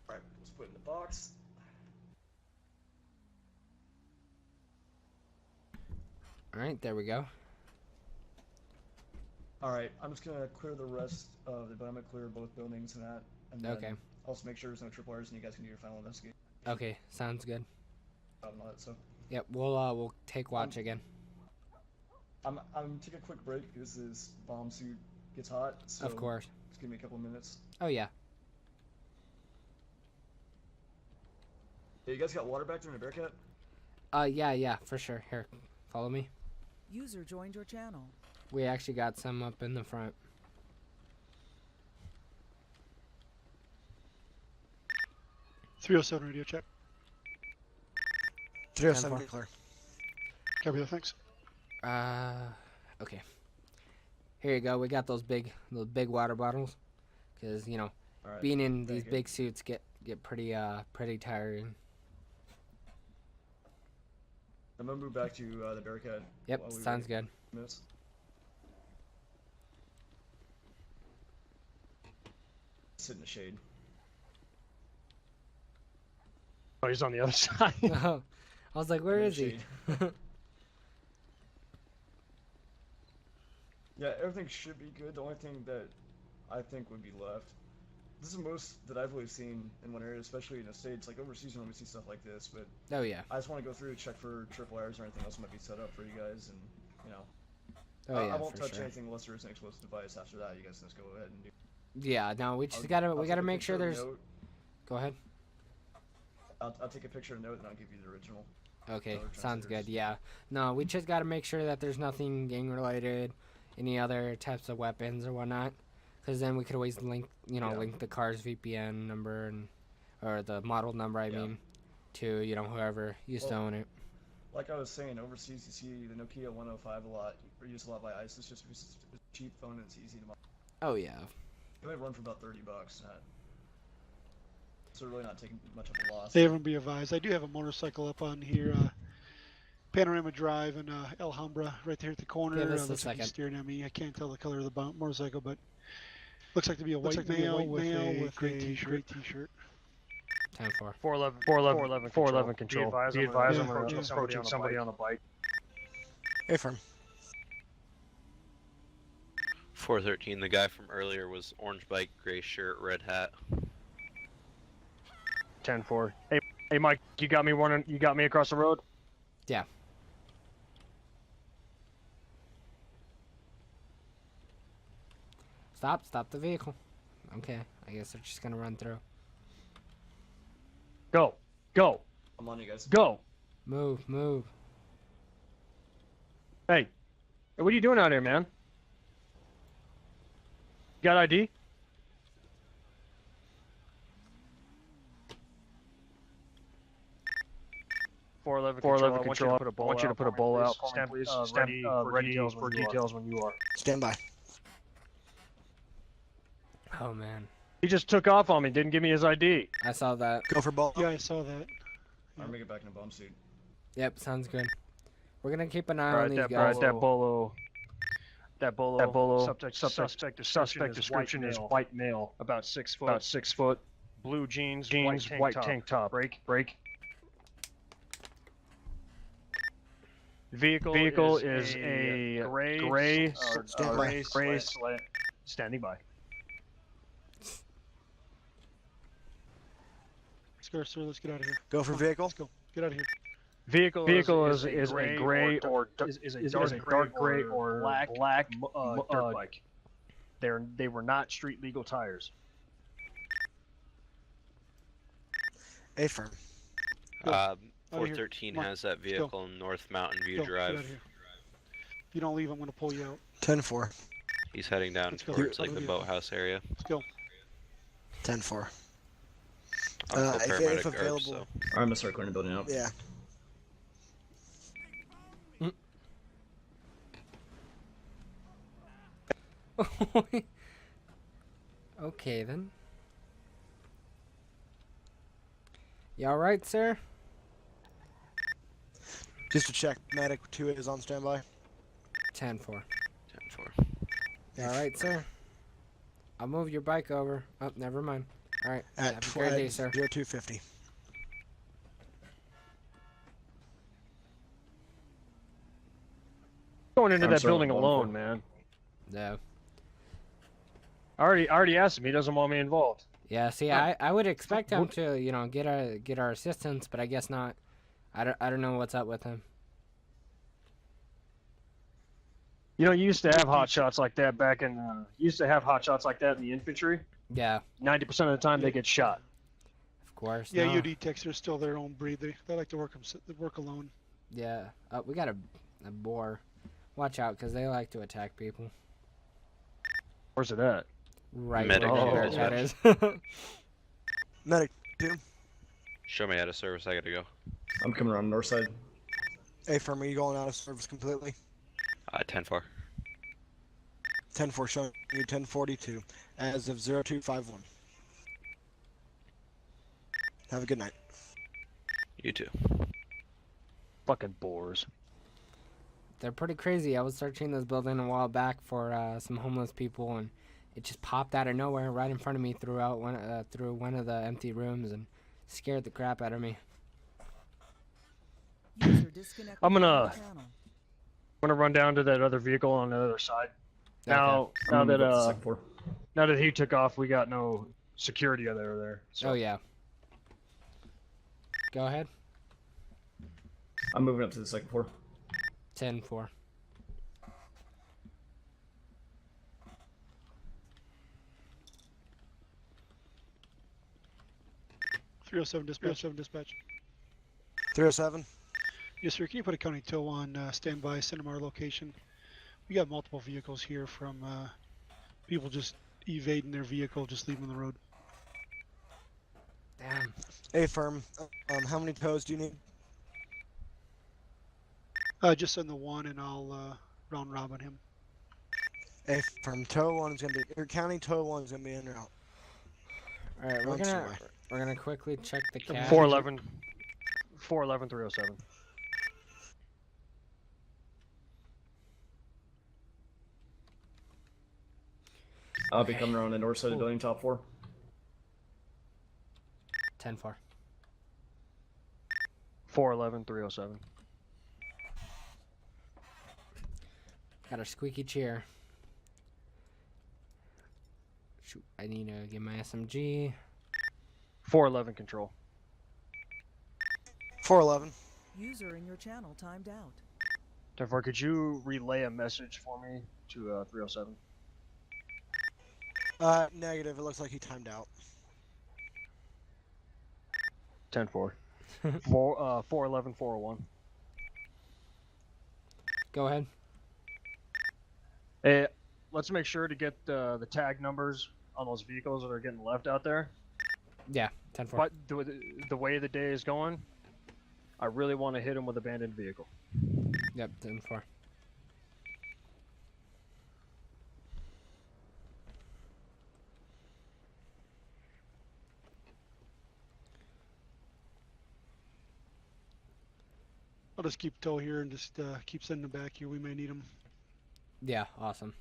All right. Let's put it in the box. All right. There we go. All right. I'm just gonna clear the rest of it, but I'm gonna clear both buildings and that. And then Okay. Also make sure there's no trip wires, and you guys can do your final investigation Okay. Sounds good. and all that. So Yep. We'll take watch again. I'm taking a quick break because this bomb suit gets hot. So Of course. Just give me a couple minutes. Oh yeah. Hey, you guys got water back there in the Bearcat? Yeah, for sure. Here, follow me. User joined your channel. We actually got some up in the front. .307 radio check. 307 get clear. Copy that, thanks. Okay. Here you go. We got those big water bottles, because you know, All right. being in these Thank you. big suits get pretty tiring. I'm gonna move back to the Bearcat. Yep. while we Sounds wait good. minutes. Sit in the shade. Oh, he's on the other side. I was like, where In the is he? shade. Yeah, everything should be good. The only thing that I think would be left. This is the most that I've really seen in one area, especially in the States. Like overseas, you normally see stuff like this, but Oh yeah. I just want to go through and check for trip wires or anything else that might be set up for you guys, and you know, Oh yeah. I won't for touch sure. anything unless there is an explosive device. After that, you guys just go ahead and do. Yeah. No, we just I'll- gotta I'll we take gotta a make sure picture of there's. the note. Go ahead. I'll take a picture of the note and I'll give you the original. Okay, Color sounds good. transfers. Yeah. No, we just got to make sure that there's nothing gang related, any other types of weapons or whatnot, because then we could always link, Yeah. link the car's VPN number or the model number, I Yeah. mean, to whoever used to Well, own it. Like I was saying, overseas you see the Nokia 105 a lot, or used a lot by ISIS just because it's a cheap phone and it's easy to model. Oh yeah. They only run for about $30. So really not taking much of a loss. Everyone be advised. I do have a motorcycle up on here, Panorama Drive in Alhambra, right there at the corner. Give us a Looks like he's second. staring at me. I can't tell the color of the motorcycle, but looks like to be a white male with a gray t-shirt. 10-4. 411 control. Be advised, I'm Yeah. approaching somebody on a bike. Affirm. 413. The guy from earlier was orange bike, gray shirt, red hat. 10-4. Hey, Mike, you got me across the road. Yeah. Stop the vehicle. Okay, I guess they're just gonna run through. Go. I'm on you guys. Go. Move. Hey, what are you doing out here, man? You got ID? Four eleven control. I want you to put a bowl out. Stand ready for details when you are. Stand by. Oh man, He just took off on me. Didn't give me his ID. I saw that. Go for ball. Yeah, I saw that. I'm gonna get back in a bomb suit. Yep, sounds good. We're gonna keep an eye All on right, these that guys. bolo. That bolo. Suspect description is white male. About 6 foot. Blue jeans, white tank top. Break. Vehicle is a gray slant. Standing by. Sir, let's get out of here. Go for vehicle. Let's go. Get out of here. Vehicle is a gray or dark gray or black dirt bike. They were not street legal tires. Affirm. 413 has that vehicle in North Mountain View Get out Drive. of here. If you don't leave, I'm going to pull you out. 10-4. He's heading down Let's go. towards like Over the here. boathouse area. Let's go. 10-4. I'm still paramedic if ARP, available. so. Alright, I'm gonna start clearing the building out. Yeah. Okay then. You alright, sir? Just to check, medic 2 is on standby. 10-4. 10-4. You alright, sir? I'll move your bike over. Oh, never mind. Alright. At Have a great day, sir. 0250. Going into I'm that sorry, building 1-4. alone, man. No. I already asked him. He doesn't want me involved. Yeah, see, I would expect him to, you know, get our assistance, but I guess not. I don't know what's up with him. You know, you used to have hot shots like that back in. You used to have hot shots like that in the infantry. Yeah, 90% of the time they get shot. of course. Yeah, no. UD techs are still their own breed. They like to work alone. Yeah. We got a boar. Watch out, because they like to attack people. Where's it at? Right Medic where here, that is. Medic 2. Show me out of service, I gotta go. I'm coming around the north side. Affirm, are you going out of service completely? 10-4. 10-4 showing you 1042 as of 0251. Have a good night. You too. Fucking boars. They're pretty crazy. I was searching this building a while back for some homeless people, and it just popped out of nowhere right in front of me through one of the empty rooms and scared the crap out of me. User disconnected I'm from gonna- your channel. I'm gonna run down to that other vehicle on the other side. Now I'm gonna move up to second floor. now that he took off, we got no security over there. So Oh yeah. Go ahead. I'm moving up to the second floor. 10-4. Dispatch. 307. Yes, sir. Can you put a county tow on standby, send them our location? We got multiple vehicles here from people just evading their vehicle, just leaving the road. Damn. Affirm, how many tows do you need? Just send the one, and I'll round robin him. Affirm, tow 1 is gonna be, your county tow 1 is gonna be en route. All right, Runs away. we're gonna quickly check the cash. 411, 307. I'll be coming around the north side of the building, top floor. 10-4. 411, 307. Got our squeaky chair. Shoot, I need to get my SMG. 411 control. 411. User in your channel timed out. Therefore, could you relay a message for me to 307? Negative, it looks like he timed out. 10-4. 411, 401. Go ahead. Hey, let's make sure to get the tag numbers on those vehicles that are getting left out there. Yeah, 10-4. But the way the day is going, I really want to hit them with abandoned vehicle. Yep, 10-4. I'll just keep tow here and just keep sending them back here. We may need them. Yeah, awesome.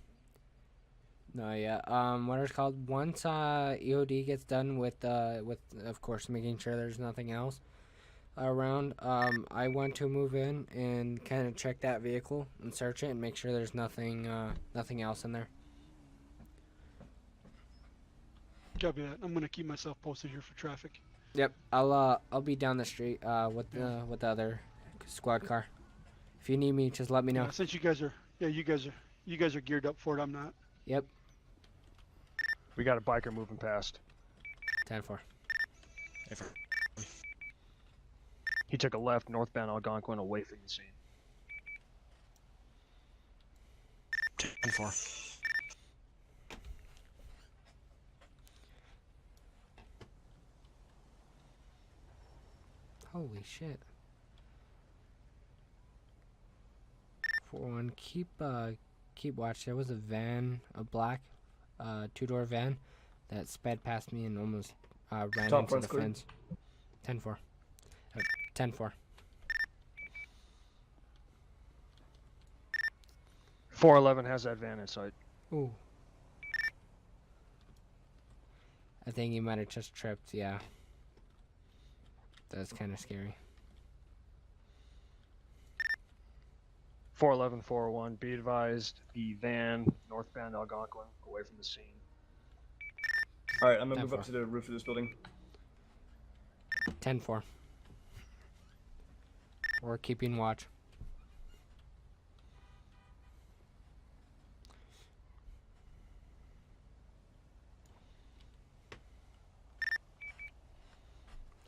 No, yeah. What it's called? Once EOD gets done with of course making sure there's nothing else around, I want to move in and kind of check that vehicle and search it and make sure there's nothing else in there. Copy that. I'm gonna keep myself posted here for traffic. Yep. I'll be down the street with the other squad car. If you need me, just let me know. Yeah, since you guys are geared up for it, I'm not. Yep. We got a biker moving past. 10-4. He took a left northbound Algonquin away from the scene. 10-4. Holy shit. 4-1. Keep watch. There was a van, a black, two-door van that sped past me and almost ran Top into front's the clear. fence. 10-4. 10-4. 411 has that van in sight. Ooh. I think he might have just tripped. Yeah. That's kind of scary. 411, 401. Be advised, the van northbound Algonquin away from the scene. All right, I'm gonna Time move for. up to the roof of this building. 10-4. We're keeping watch.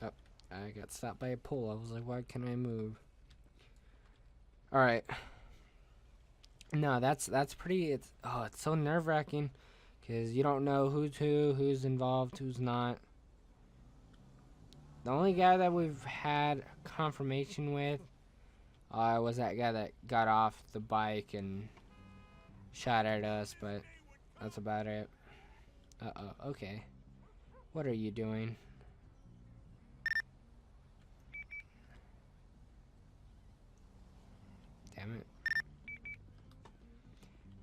Oh, I got stopped by a pole. I was like, why can't I move? All right. No, that's pretty. It's so nerve-wracking because you don't know who's who's involved, who's not. The only guy that we've had confirmation with was that guy that got off the bike and shot at us, but that's about it. Uh-oh, okay. What are you doing? Damn it.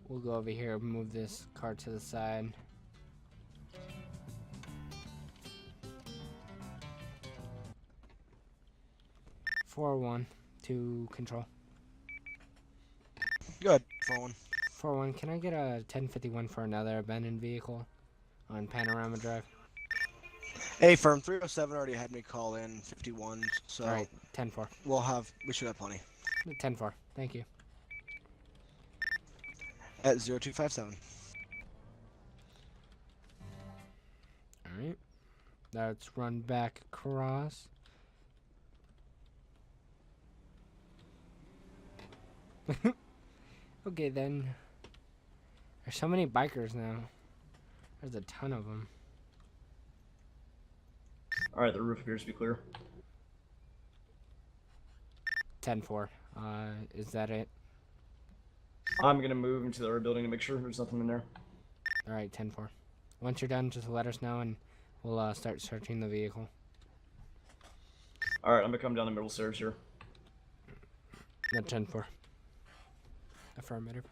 We'll go over here and move this car to the side. Four one to control. Good. 4-1. 4-1, can I get a 1051 for another abandoned vehicle on Panorama Drive? Hey, firm 307 already had me call in 51, so Alright, 10-4. we should have plenty 10-4, thank you. at 0257. Alright, let's run back across. Okay then. There's so many bikers now. There's a ton of them. All right, the roof appears to be clear. 10-4. Is that it? I'm gonna move into the other building to make sure there's nothing in there. Alright, 10-4. Once you're done, just let us know and we'll start searching the vehicle. All right, I'm gonna come down the middle stairs here. No, 10-4. Affirmative.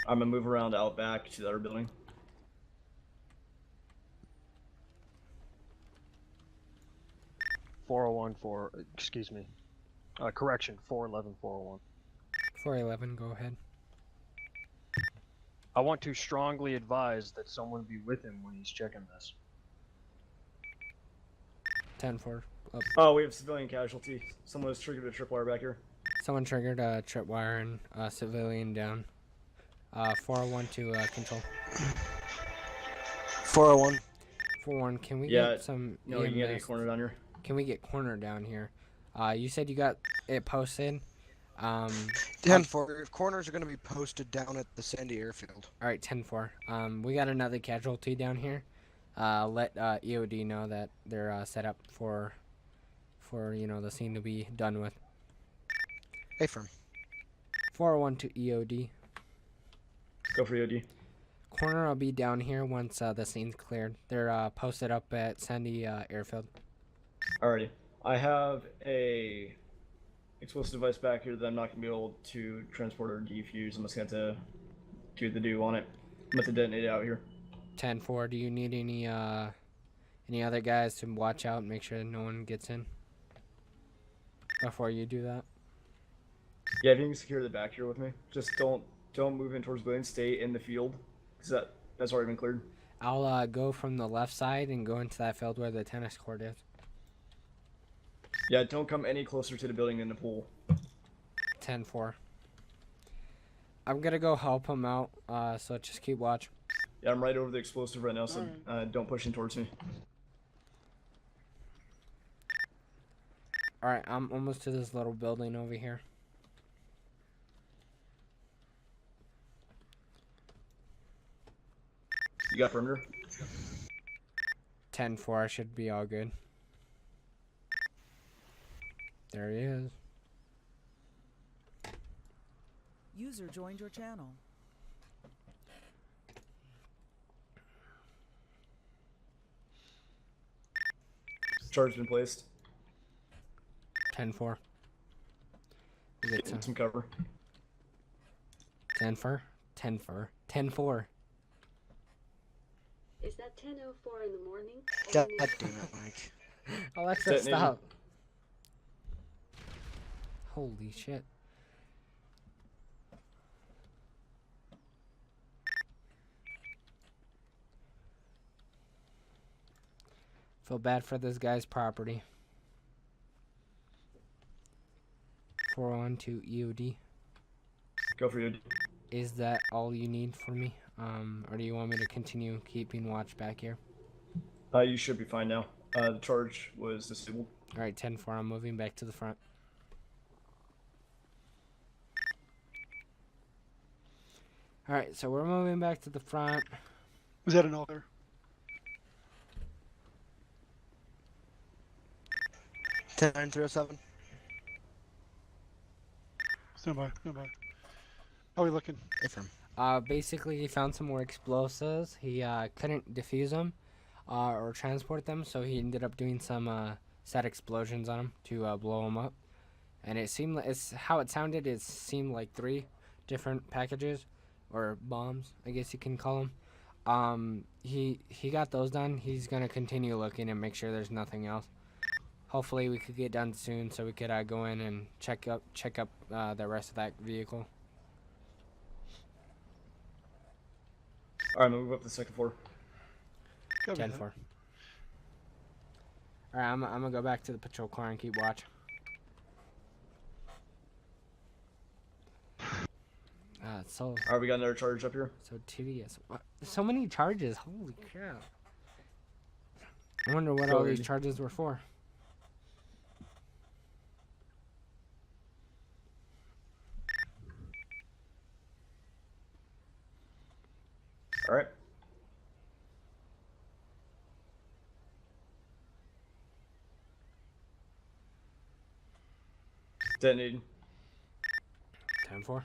I'm gonna move around out back to the other building. Excuse me. Correction, 411, 401. 411, go ahead. I want to strongly advise that someone be with him when he's checking this. 10-4. Up. Oh, we have civilian casualty. Someone has triggered a tripwire back here. Someone triggered a tripwire and a civilian down. 401 to control. 401. 4-1, can we Yeah, get some No, you can get EMS? corner down here. Can we get corner down here? You said you got it posted. 10-4. Corners are going to be posted down at the Sandy Airfield. All right, 10-4. We got another casualty down here. Let EOD know that they're set up for the scene to be done with. Hey, firm. 401 to EOD. Go for EOD. Corner will be down here once the scene's cleared. They're posted up at Sandy Airfield. Alrighty. I have a explosive device back here that I'm not gonna be able to transport or defuse. I'm just gonna have to do the do on it. I'm gonna detonate it out here. 10-4. Do you need any other guys to watch out and make sure that no one gets in before you do that? Yeah, if you can secure the back here with me, just don't move in towards Glen. Stay in the field, cause that's already been cleared. I'll go from the left side and go into that field where the tennis court is. Yeah, don't come any closer to the building than the pool. 10-4. I'm gonna go help him out. So just keep watch. Yeah, I'm right over the explosive right now, so don't push in towards me. All right, I'm almost to this little building over here. You got perimeter? 10-4. I should be all good. There he is. User joined your channel. Charge been placed. 10-4. We'll get Some cover. 10-4. 10-4. 10-4. Is that 10:04 in the morning? God damn it, Mike. Alexa, Detonated. stop. Holy shit. Feel bad for this guy's property. 412 EOD. Go for you. Is that all you need for me? Or do you want me to continue keeping watch back here? You should be fine now. The charge was disabled. Alright, 10-4. I'm moving back to the front. Alright, so we're moving back to the front. Was that an altar? Ten 307. Stand by. How are we looking? Affirm. Basically, he found some more explosives. He couldn't defuse them or transport them, so he ended up doing some set explosions on them to blow them up. And it seemed like how it sounded. It seemed like 3 different packages or bombs, I guess you can call them. He got those done. He's gonna continue looking and make sure there's nothing else. Hopefully, we could get done soon so we could go in and check up the rest of that vehicle. Alright, move up to the second floor. 10-4. Alright, I'm gonna go back to the patrol car and keep watch. It's so Alright, we got another charge up here. so tedious. What? So many charges. Holy crap! I wonder what all these charges were for. Alright. Detonating. 10-4.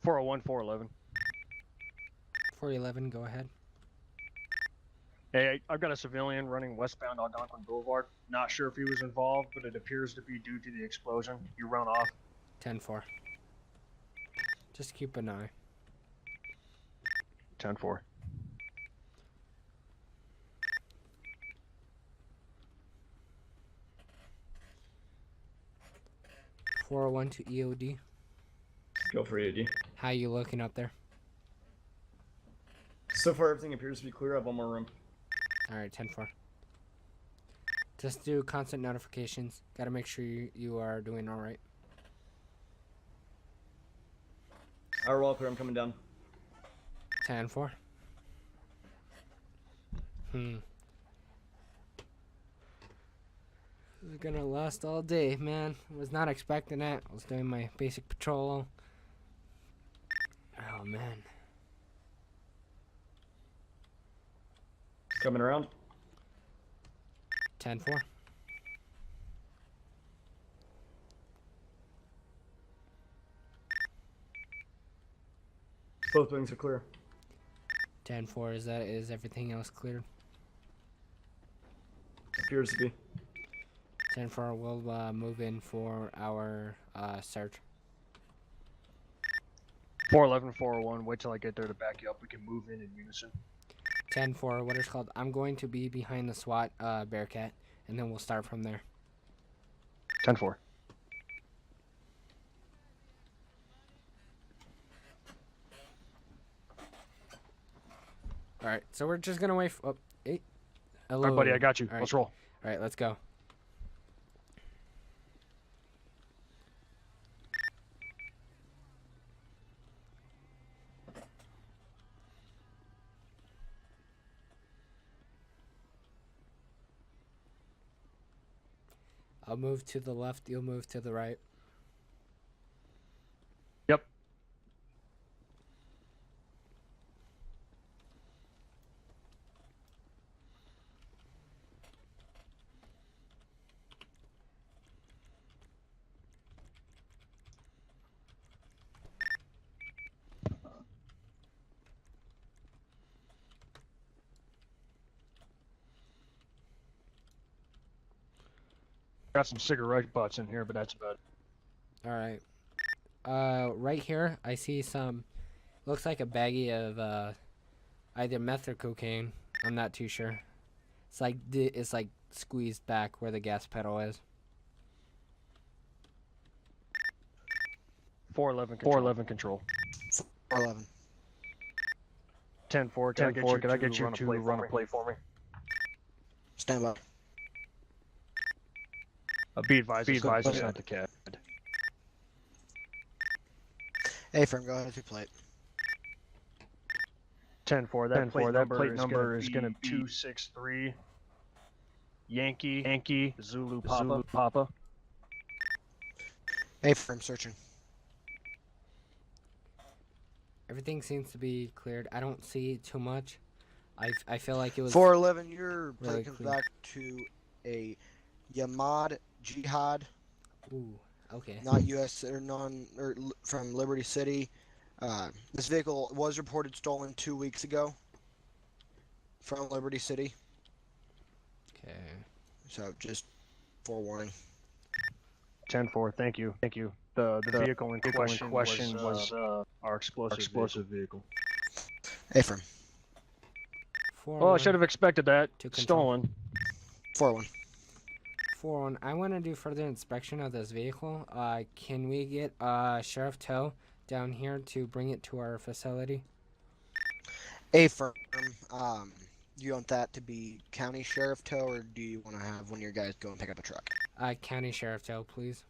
Four 411. 411. Go ahead. Hey, I've got a civilian running westbound Algonquin Boulevard. Not sure if he was involved, but it appears to be due to the explosion. You run off. 10-4. Just keep an eye. 10-4. To EOD. Go for EOD. How you looking up there? So far, everything appears to be clear. I have one more room. Alright, 10-4. Just do constant notifications. Gotta make sure you are doing alright. Alright, we're all clear. I'm coming down. 10-4. This is gonna last all day, man. I was not expecting that. I was doing my basic patrol. Oh, man. Coming around. 10-4. Both wings are clear. 10-4, is everything else cleared? Appears to be. 10-4, we'll move in for our search. 411, 401. Wait till I get there to back you up. We can move in unison. 10-4, what is called? I'm going to be behind the SWAT Bearcat, and then we'll start from there. 10-4. All right, so we're just gonna wait. For, 8. Hello. All right, buddy, I got you. All right. Let's roll. All right, let's go. I'll move to the left. You'll move to the right. Yep. Got some cigarette butts in here, but that's about it. All right. Right here, I see some. Looks like a baggie of either meth or cocaine. I'm not too sure. It's like squeezed back where the gas pedal is. 411 control. 411 control. 411. 10-4. Can I get you to run a play for me? Stand by. Be advised, it's not the cat. Hey, firm, go ahead with your plate. 10-4. That plate number is going to be 263. Yankee Zulu Papa. Hey, firm, searching. Everything seems to be cleared. I don't see too much. I feel like it was 411. Your plate really comes clean. back to a Yamad Jihad. Ooh, okay. Not U.S. or from Liberty City. This vehicle was reported stolen 2 weeks ago from Liberty City. Okay. So just forewarning. 10-4. Thank you. The vehicle in question was our explosive vehicle. Hey, firm. Oh, I should have expected that. To control. Stolen. 4-1. 4-1. I want to do further inspection of this vehicle. Can we get Sheriff Toe down here to bring it to our facility? Hey, firm. Do you want that to be County Sheriff Tow, or do you want to have one of your guys go and pick up a truck? County Sheriff Toe, please.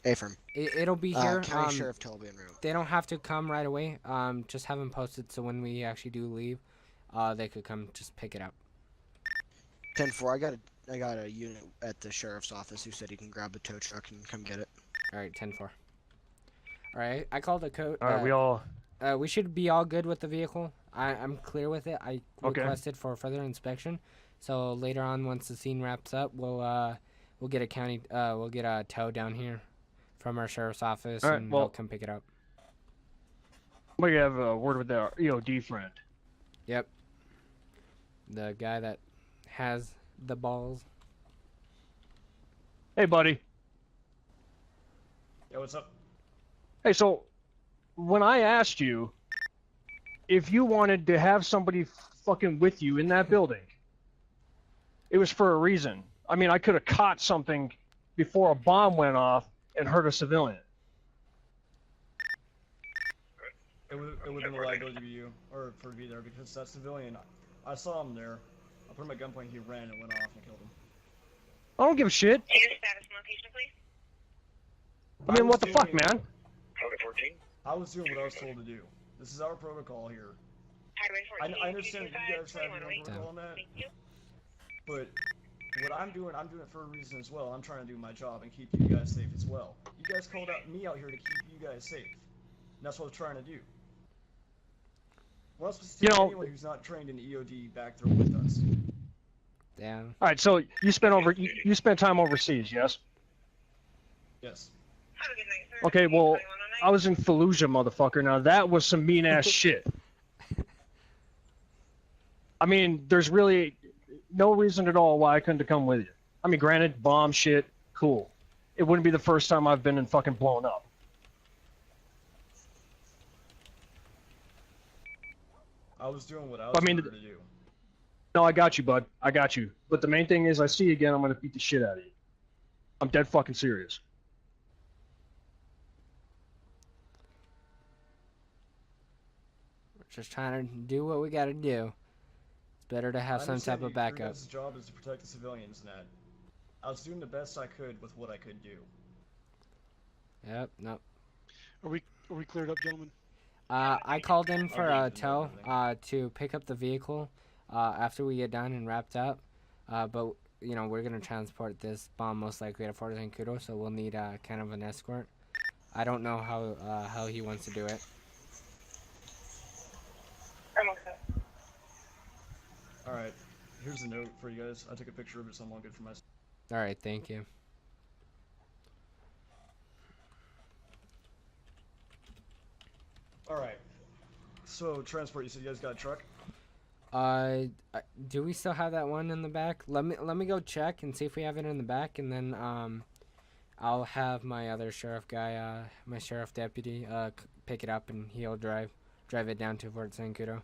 Hey, firm. It'll be here. County Sheriff Tow will be en route. They don't have to come right away. Just have them posted so when we actually do leave, they could come just pick it up. 10-4. I got a unit at the sheriff's office who said he can grab the tow truck and come get it. All right, 10-4. All right, I called the code. All right, we should be all good with the vehicle. I'm clear with it. I requested for further inspection, so later on, once the scene wraps up, we'll get a tow down here from our sheriff's office, and they'll come pick it up. We have a word with our EOD friend. Yep. The guy that has the balls. Hey, buddy. Yeah, what's up? Hey, so when I asked you if you wanted to have somebody fucking with you in that building, it was for a reason. I mean, I could have caught something before a bomb went off and hurt a civilian. It would have been a liability to you, or for me there, because that civilian, I saw him there. I put him at gunpoint, he ran and went off and killed him. I don't give a shit. Here's status and location, please. I mean, what the fuck, man? Highway 14. I was doing what I was told to do. This is our protocol here. Highway 14. I understand that you guys have your own protocol on that, Thank you. but what I'm doing it for a reason as well. I'm trying to do my job and keep you guys safe as well. You guys called me out here to keep you guys safe. And that's what I'm trying to do. We're not supposed to take anyone who's not trained in EOD back there with us. Damn. All right, so you spent time overseas, yes? Yes. Okay, well, I was in Fallujah, motherfucker. Now that was some mean ass shit. I mean, there's really no reason at all why I couldn't have come with you. I mean, granted, bomb shit, cool. It wouldn't be the first time I've been in fucking blown up. I was doing what I was ordered to do. No, I got you, bud. I got you. But the main thing is, I see you again, I'm gonna beat the shit out of you. I'm dead fucking serious. We're just trying to do what we gotta do. It's better to have some type of backup. Your guys' job is to protect the civilians, Ned. I was doing the best I could with what I could do. Yep, nope. Are we cleared up, gentlemen? I called in for a tow to pick up the vehicle after we get done and wrapped up. But you know, we're gonna transport this bomb most likely to Fort Zancudo, so we'll need kind of an escort. I don't know how he wants to do it. Alright, here's a note for you guys. I took a picture of it, so I'm all good for myself. Alright, thank you. Alright. So, transport, you said you guys got a truck? Do we still have that one in the back? Let me go check and see if we have it in the back, and then I'll have my other sheriff guy, my sheriff deputy, pick it up, and he'll drive it down to Fort Zancudo.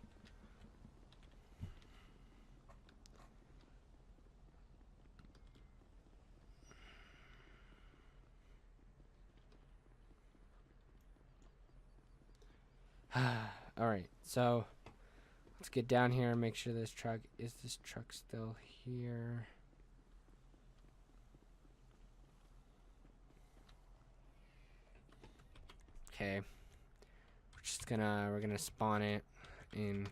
Alright, so let's get down here and make sure this truck still here? Okay. We're gonna spawn it in,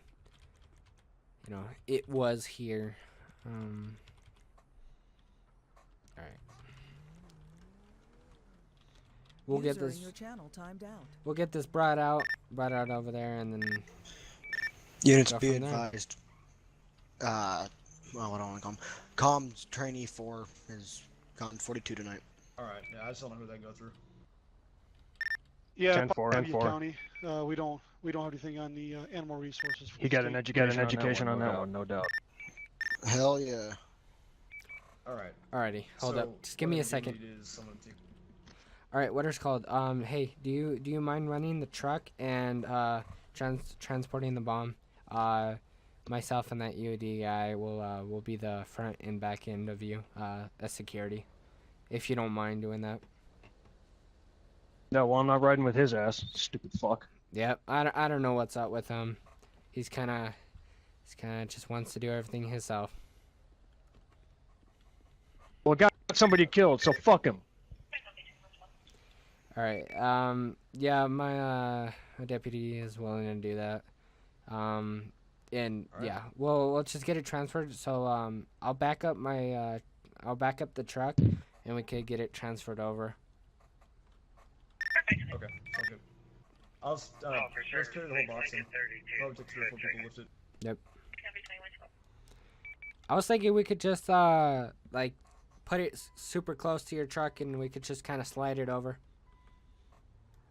you know, it was here. Alright. We'll get this. Your channel timed out. We'll get this brought out over there, and then. Units be advised. Well, what do I want to call him? Comms trainee 4 is gone 42 tonight. Alright, yeah, I just don't know who that go through. Yeah, 10-4. County. We don't have anything on the animal resources. You got an education on that one, no doubt. Hell yeah. Alright. Alrighty, hold up. Just give me a second. Alright, what is called? Hey, do you mind running the truck and transporting the bomb? Myself and that UAD guy will be the front and back end of you, as security, if you don't mind doing that. No, well, I'm not riding with his ass, stupid fuck. Yep, I don't know what's up with him. He's kind of just wants to do everything himself. Well, got somebody killed, so fuck him. Alright, yeah, my deputy is willing to do that. And right. yeah, well, let's just get it transferred. So, I'll back up the truck, and we could get it transferred over. Okay, sounds good. I'll let's carry the whole box in. Probably take 3 or 4 people lift it. Yep. I was thinking we could just like put it super close to your truck, and we could just kind of slide it over.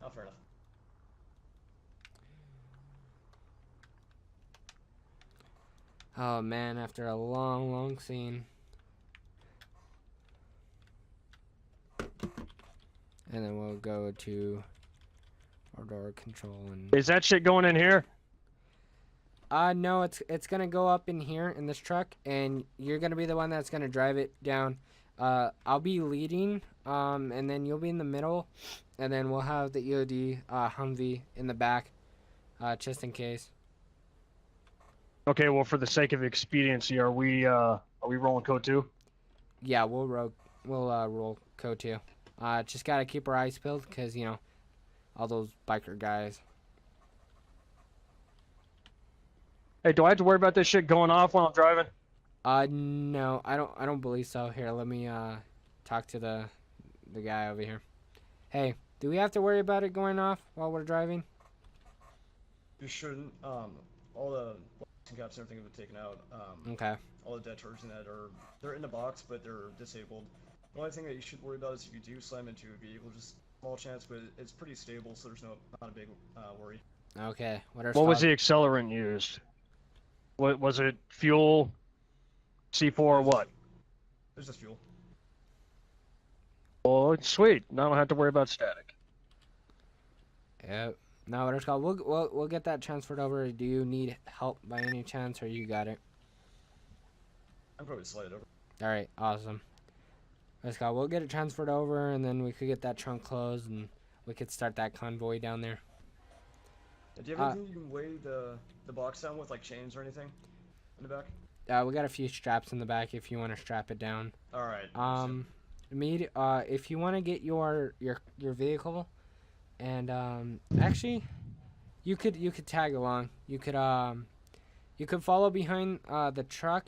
Oh, fair enough. Oh man, after a long scene. And then we'll go to our door control and. Is that shit going in here? No, it's gonna go up in here in this truck, and you're gonna be the one that's gonna drive it down. I'll be leading, and then you'll be in the middle, and then we'll have the EOD Humvee in the back, just in case. Okay, well, for the sake of expediency, are we rolling code 2? Yeah, we'll roll code 2. Just gotta keep our eyes peeled, cause you know, all those biker guys. Hey, do I have to worry about this shit going off while I'm driving? No, I don't believe so. Here, let me talk to the guy over here. Hey, do we have to worry about it going off while we're driving? You shouldn't. All the blasting caps and everything have been taken out. Okay. All the detonators in that they're in the box, but they're disabled. The only thing that you should worry about is if you do slam into a vehicle, just small chance, but it's pretty stable, so there's not a big worry. Okay. What was the accelerant used? What was it? Fuel, C4, or what? It's just fuel. Oh, sweet. Now I don't have to worry about static. Yep. Now what it's called. We'll get that transferred over. Do you need help by any chance, or you got it? I'm probably slide it over. All right. Awesome. Let's go. We'll get it transferred over, and then we could get that trunk closed, and we could start that convoy down there. Do you have anything you can weigh the box down with, like chains or anything in the back? We got a few straps in the back if you want to strap it down. All right. Mead, if you want to get your vehicle, and actually, you could tag along. You could follow behind the truck.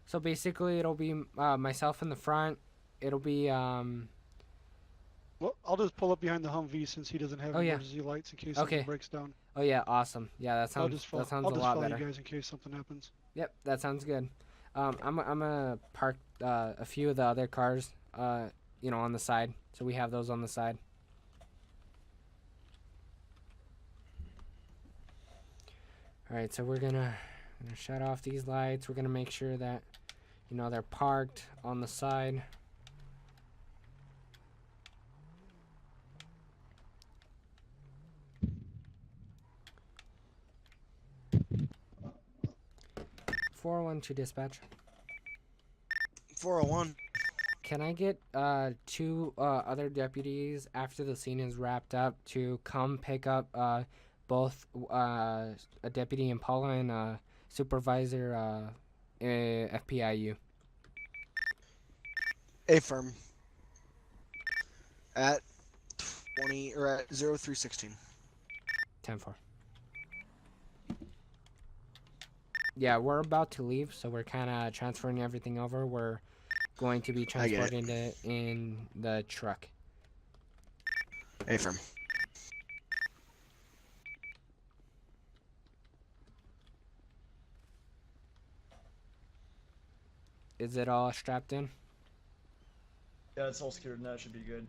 So basically, it'll be myself in the front. It'll be Well, I'll just pull up behind the Humvee since he doesn't have emergency lights in case something breaks down. Oh yeah, awesome. Yeah, that sounds a lot better. I'll just follow you guys in case something happens. Yep, that sounds good. I'm gonna park a few of the other cars, on the side, so we have those on the side. All right, so we're gonna shut off these lights. We're gonna make sure that they're parked on the side. (401) dispatch. 401. Can I get two other deputies after the scene is wrapped up to come pick up both a deputy Impala and a supervisor FPIU? A-firm. At 20 or at 0316. 10-4. Yeah, we're about to leave, so we're kind of transferring everything over. We're going to be transporting it in the truck. A-firm. Is it all strapped in? Yeah, it's all secured and that should be good.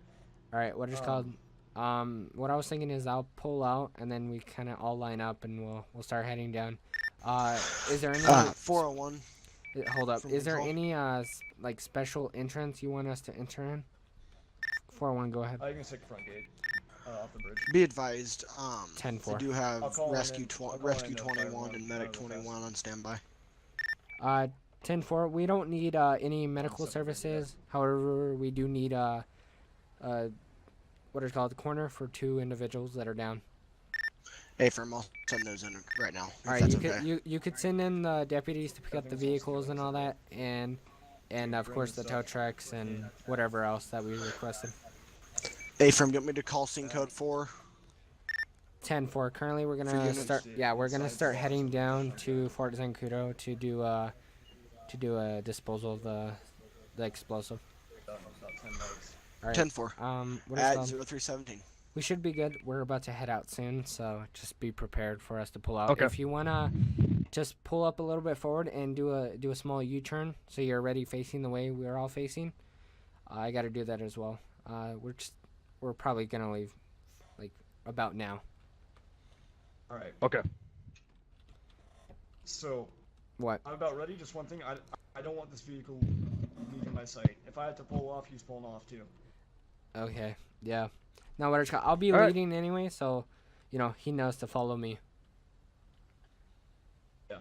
All right, what is called? What I was thinking is I'll pull out and then we kind of all line up and we'll start heading down. Is there any 401? Hold up. Is there any like special entrance you want us to enter in? 401, go ahead. You can take the front gate off the bridge. Be advised, 10-4. we do have Rescue 21 and Medic 21 on standby. 10-4. We don't need any medical services. However, we do need what is called the corner for 2 individuals that are down. A-firm, I'll send those in right now. All right, you could send in the deputies to pick up the vehicles and all that, and of course the tow trucks and whatever else that we requested. A-firm, get me to call scene code 4. 10-4. Currently, we're gonna start. Yeah, we're gonna start heading down to Fort Zancudo to do a disposal of the explosive. All right. 10-4. What is at called? 0317. We should be good. We're about to head out soon, so just be prepared for us to pull out. Okay. If you wanna just pull up a little bit forward and do a small U-turn, so you're already facing the way we're all facing. I got to do that as well. We're probably gonna leave like about now. All right. Okay. So. What? I'm about ready. Just one thing. I don't want this vehicle leaving my sight. If I have to pull off, he's pulling off too. Okay. Yeah. Now what I'll be leading anyway, so he knows to follow me. Yeah.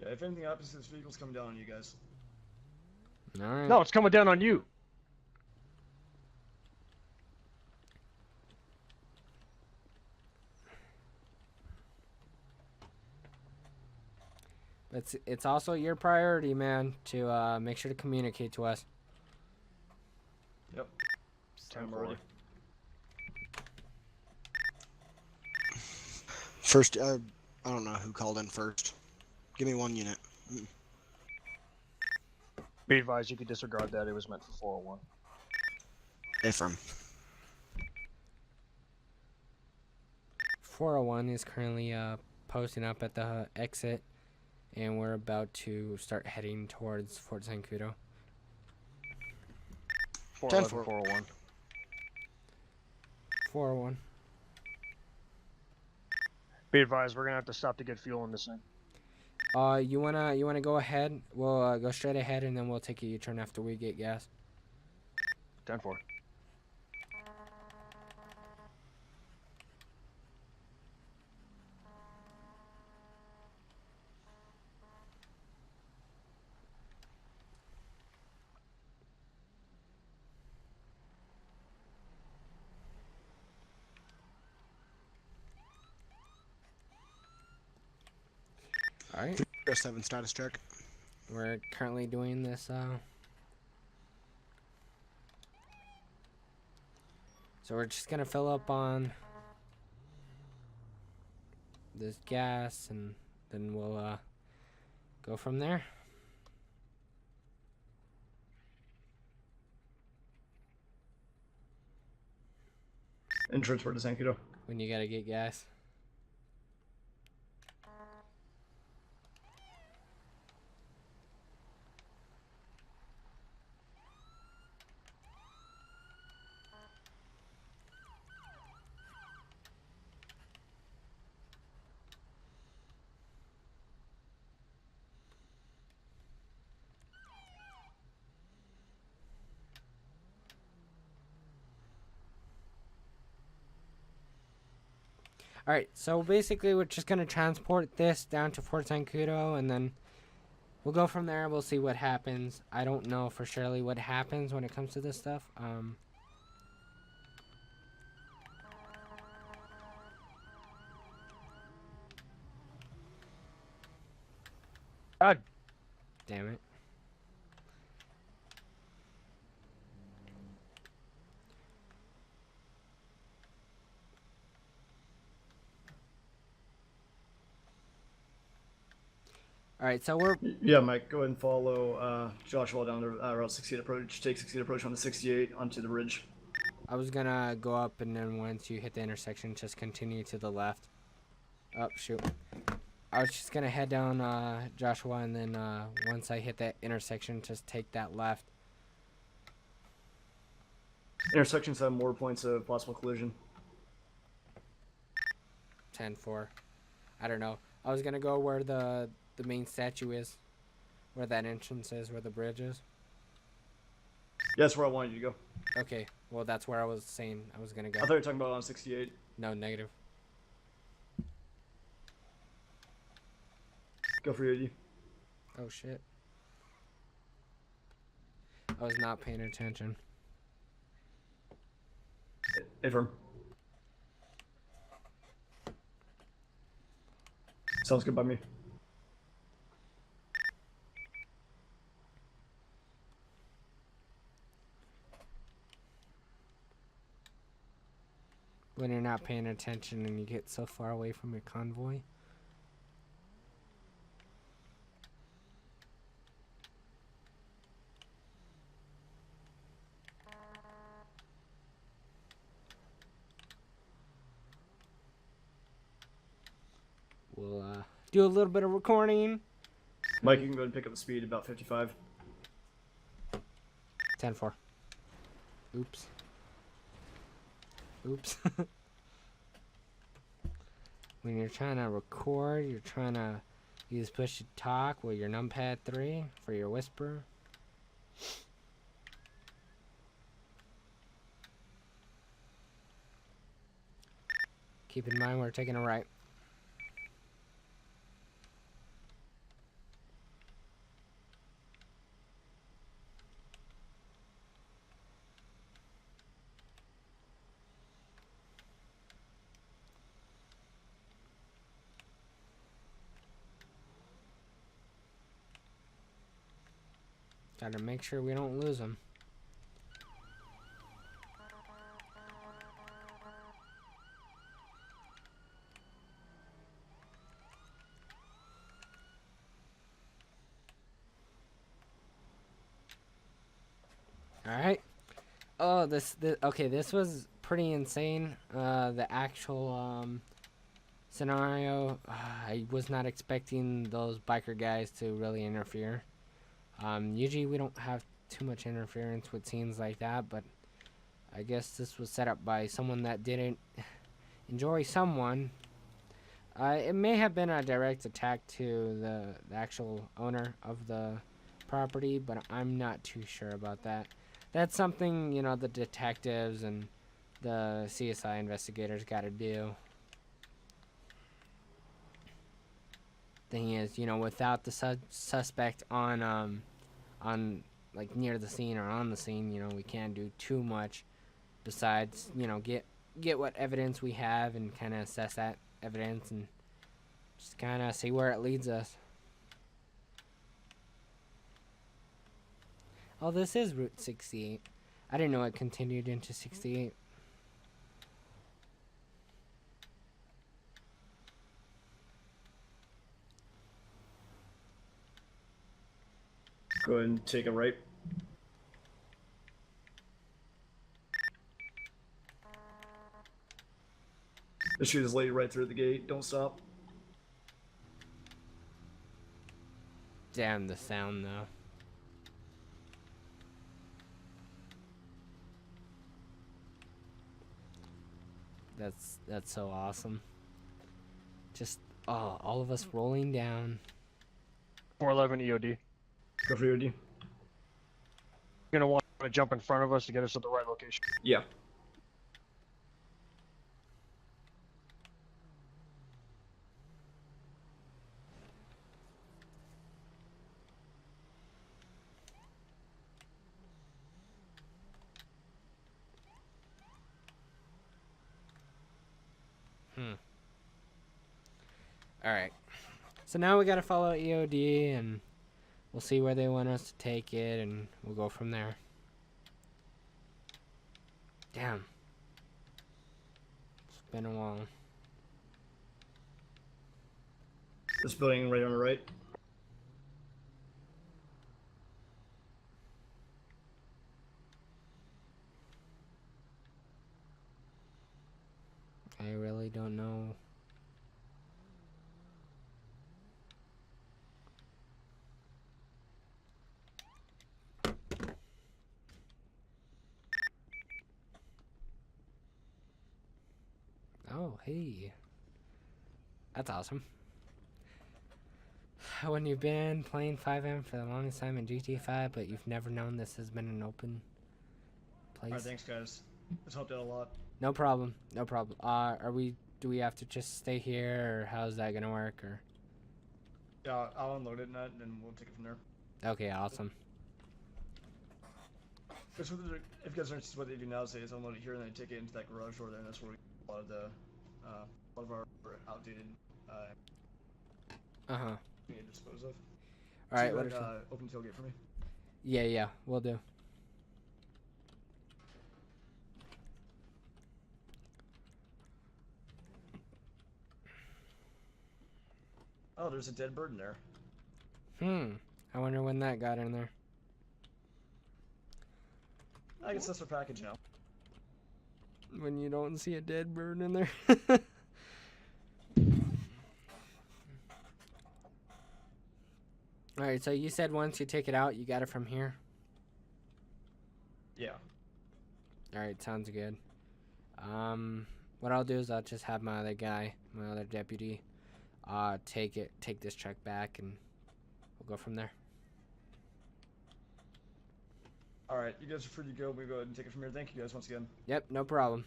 Yeah. If anything happens, this vehicle's coming down on you guys. All right. No, it's coming down on you. It's also your priority, man, to make sure to communicate to us. Yep. I'm ready. First, I don't know who called in first. Give me 1 unit. Be advised, you could disregard that. It was meant for 401. Affirm. 401 is currently posting up at the exit, and we're about to start heading towards Fort Zancudo. 411, 401. 401. Be advised, we're gonna have to stop to get fuel in this thing. You wanna go ahead? We'll go straight ahead, and then we'll take a U-turn after we get gas. 10-4. All right. 7 status check. We're currently doing this. So we're just gonna fill up on this gas, and then we'll go from there. In transport to Zancudo. When you gotta get gas. Alright, so basically we're just going to transport this down to Fort Zancudo, and then we'll go from there. We'll see what happens. I don't know for surely what happens when it comes to this stuff. God damn it. All right, so we're... Yeah, Mike, go ahead and follow Joshua down the Route 68 approach. Take 68 approach on the 68 onto the ridge. I was going to go up, and then once you hit the intersection, just continue to the left. Oh, shoot. I was just going to head down Joshua, and then once I hit that intersection, just take that left. Intersections have more points of possible collision. 10-4. I don't know. I was going to go where the main statue is, where that entrance is, where the bridge is. Yeah, that's where I wanted you to go. Okay, well, that's where I was saying I was going to go. I thought you were talking about on 68. No, negative. Go for your AD. Oh, shit. I was not paying attention. Affirm. Sounds good by me. When you're not paying attention and you get so far away from your convoy. We'll do a little bit of recording. Mike, you can go ahead and pick up the speed about 55. 10-4. Oops. Oops. When you're trying to record, you're trying to use push to talk with your numpad 3 for your whisper. Keep in mind we're taking a right. Gotta make sure we don't lose them. All right. Oh, this okay. This was pretty insane. The actual scenario. I was not expecting those biker guys to really interfere. Usually we don't have too much interference with scenes like that, but I guess this was set up by someone that didn't enjoy someone. It may have been a direct attack to the actual owner of the property, but I'm not too sure about that. That's something, you know, the detectives and the CSI investigators gotta do. Thing is, you know, without the suspect on like near the scene or on the scene, you know, we can't do too much besides, you know, get what evidence we have and kind of assess that evidence and just kind of see where it leads us. Oh, this is Route 68. I didn't know it continued into 68. Go ahead and take a right. Just shoot this lady right through the gate. Don't stop. Damn the sound though. That's so awesome. Just all of us rolling down. 411 EOD. Go for EOD. You're gonna want to jump in front of us to get us to the right location. Yeah. Alright. So now we gotta follow EOD and we'll see where they want us to take it and we'll go from there. Damn. It's been a while. This building right on the right. I really don't know. Oh, hey. That's awesome. When you've been playing FiveM for the longest time in GTA 5, but you've never known this has been an open place. Alright, thanks guys. This helped out a lot. No problem. No problem. Do we have to just stay here, or how's that gonna work, or? Yeah, I'll unload it and then we'll take it from there. Okay, awesome. If you guys are interested, what they do now is they just unload it here and they take it into that garage door there, and that's where we get a lot of our outdated we need to dispose of. Alright, so what open tailgate for me? Yeah, we'll do. Oh, there's a dead bird in there. I wonder when that got in there. I guess that's our package now. When you don't see a dead bird in there. Alright, so you said once you take it out, you got it from here? Yeah. Alright, sounds good. What I'll do is I'll just have my other guy, my other deputy, take this truck back, and we'll go from there. Alright, you guys are free to go. We go ahead and take it from here. Thank you guys once again. Yep, no problem.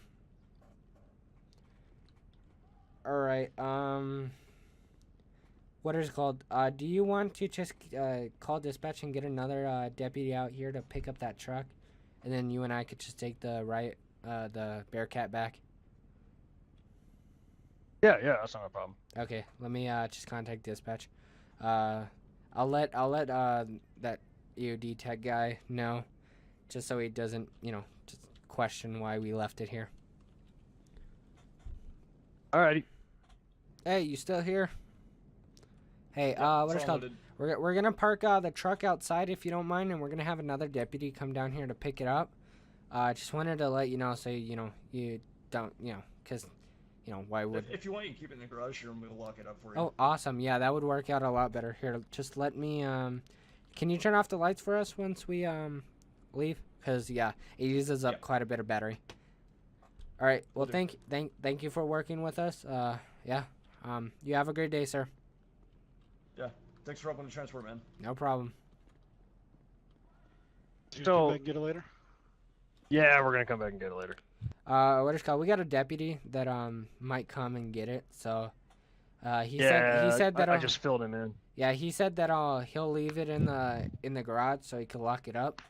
Alright, what is it called? Do you want to just call dispatch and get another deputy out here to pick up that truck? And then you and I could just take the the Bearcat back? Yeah, that's not a problem. Okay, let me just contact dispatch. I'll let that EOD tech guy know, just so he doesn't, you know, just question why we left it here. Alrighty. Hey, you still here? Hey, Yeah, what it's is all called? noted. We're gonna park the truck outside if you don't mind, and we're gonna have another deputy come down here to pick it up. Just wanted to let you know, so you don't, cause, why would? If you want, you can keep it in the garage here, and we'll lock it up for you. Oh, awesome! Yeah, that would work out a lot better. Here, just let me. Can you turn off the lights for us once we leave? Cause yeah, it uses up quite a bit of battery. All right. Well, Will do. thank you for working with us. Yeah. You have a great day, sir. Yeah. Thanks for helping the transport, man. No problem. You So- come back and get it later. Yeah, we're gonna come back and get it later. What is called? We got a deputy that might come and get it. So, he Yeah, said that I just filled him in. yeah, he said that he'll leave it in the garage so he can lock it up.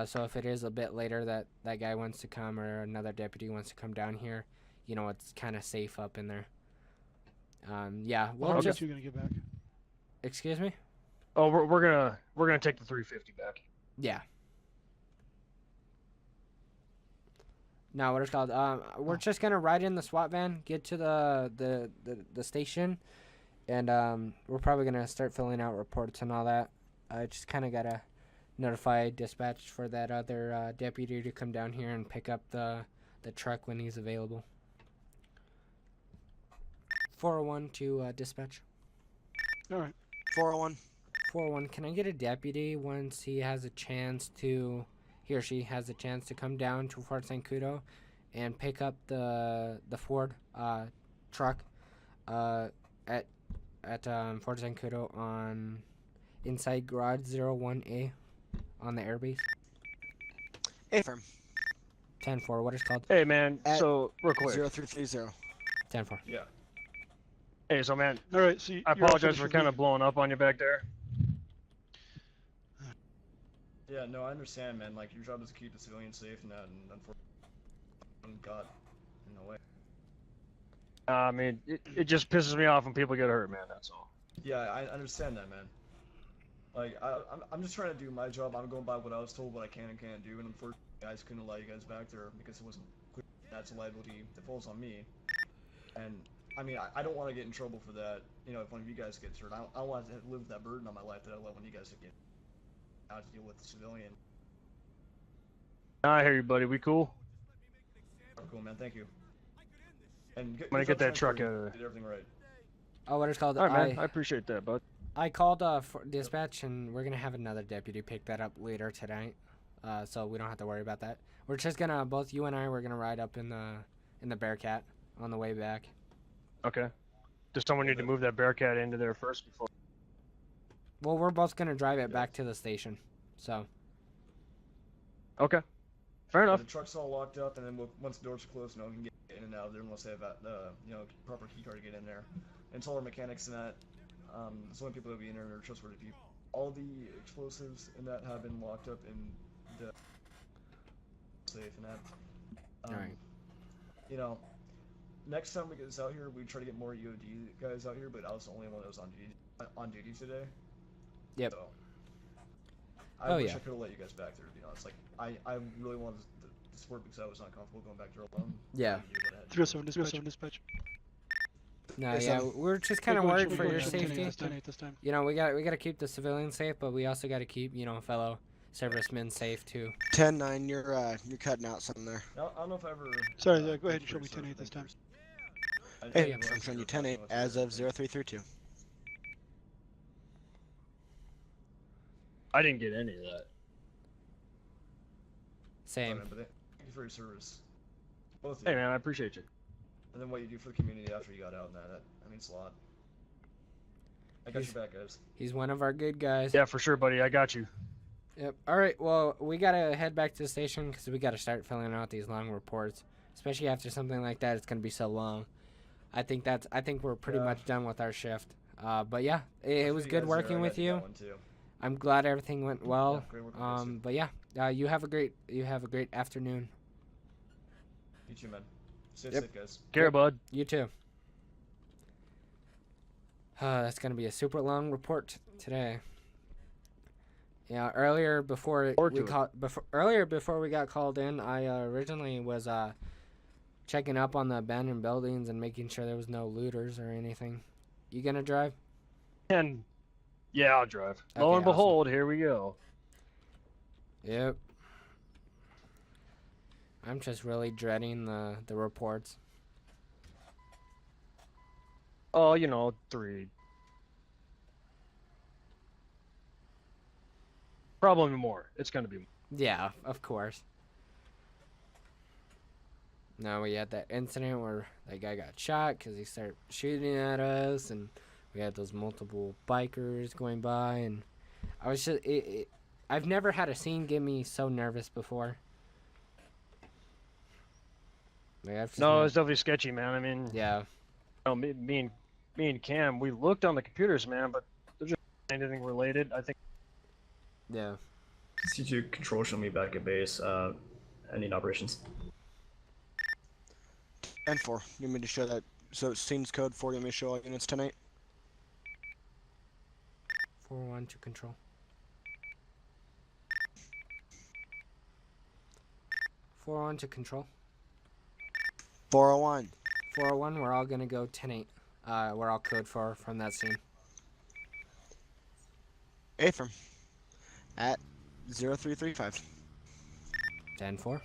So if it is a bit later that guy wants to come or another deputy wants to come down here, it's kind of safe up in there. Yeah, How we'll are just. you gonna get back? Excuse me. Oh, we're gonna take the 350 back. Yeah. No, what it's called? We're just gonna ride in the SWAT van, get to the station, and we're probably gonna start filling out reports and all that. I just kind of gotta notify dispatch for that other deputy to come down here and pick up the truck when he's available. 401 to dispatch. All right. 401. 401. Can I get a deputy once he has a chance to? He or she has a chance to come down to Fort St. Cudo and pick up the Ford truck at Fort St. Cudo on inside garage 01A on the airbase. Affirm. 10-4. What is called? Hey man, At so real quick. 0330. 10-4. Yeah. Hey, so man, All right. So I apologize for kind of blowing up on you back there. Yeah, no, I understand, man. Like, your job is to keep the civilians safe, and that, and unfortunately, got in the way. I mean, it just pisses me off when people get hurt, man. That's all. Yeah, I understand that, man. Like, I'm just trying to do my job. I'm going by what I was told, what I can and can't do, and unfortunately, guys couldn't allow you guys back there because it wasn't clear that's a liability that falls on me. And I mean, I don't want to get in trouble for that. If one of you guys gets hurt, I don't want to live with that burden on my life that I let one of you guys get out to deal with the civilian. I hear you, buddy. We cool? Cool, man. Thank you. And I'm gonna get that truck out of there. Did everything right. Oh, what is called? All right, man. I appreciate that, bud. I called for dispatch, and we're gonna have another deputy pick that up later tonight, so we don't have to worry about that. We're just gonna both you and I we're gonna ride up in the Bearcat on the way back. Okay. Does someone need to move that Bearcat into there first before? Well, we're both gonna drive it back to the station, so. Okay. Fair enough. The truck's all locked up, and then once the doors are closed, no one can get in and out of there unless they have proper key card to get in there. And all our mechanics and that, the only people that will be in there are trustworthy people. All the explosives and that have been locked up in the safe and that. Alright. Next time we get this out here, we try to get more EOD guys out here, but I was the only one that was on duty today. Yep. So, I wish yeah. I could have let you guys back there, to be honest. Like, I really wanted to support because I was not comfortable going back there alone. Yeah. 307 dispatch. No, Yes, yeah, we're just kind of We're worried going for your 10-8 safety. this time, 10-8 this time. We got to keep the civilians safe, but we also got to keep fellow servicemen safe too. 10-9. You're cutting out something there. I don't know if I ever. Sorry, go ahead and show me 10-8 this time. Hey, I'm showing you 10-8 as of 0332. I didn't get any of that. Same. But thank you for your service. Both of Hey you. man, I appreciate you. And then what you do for the community after you got out and that means a lot. I got your back, guys. He's one of our good guys. Yeah, for sure, buddy. I got you. Yep. All right. Well, we gotta head back to the station because we gotta start filling out these long reports, especially after something like that. It's gonna be so long. I think we're pretty much done with our shift. But yeah, it was good working with you. I'm glad everything went well. Yeah, great working with you. But yeah, you have a great afternoon. You too, man. Stay Yep. safe, guys. Care, bud. You too. That's gonna be a super long report today. Yeah, earlier before we got called in, I originally was checking up on the abandoned buildings and making sure there was no looters or anything. You gonna drive? And yeah, I'll drive. Lo Okay, and awesome. behold, here we go. Yep. I'm just really dreading the reports. Oh, you know, 3. Probably more. It's gonna be more. Yeah, of course. Now we had that incident where that guy got shot because he started shooting at us, and we had those multiple bikers going by, and I was just I've never had a scene get me so nervous before. Like, I've just No, never- it's definitely sketchy, man. I mean, yeah, you know, me and Cam, we looked on the computers, man, but there's just anything related. I think. yeah. C2 control, show me back at base. Ending operations. 10-4. You need me to show that? So scenes code 4. You want me to show all units tonight? 4-1 to control. 4-1 to control. 401. 401. We're all gonna go 10-8. We're all code 4 from that scene. Affirm. At 0335. 10-4.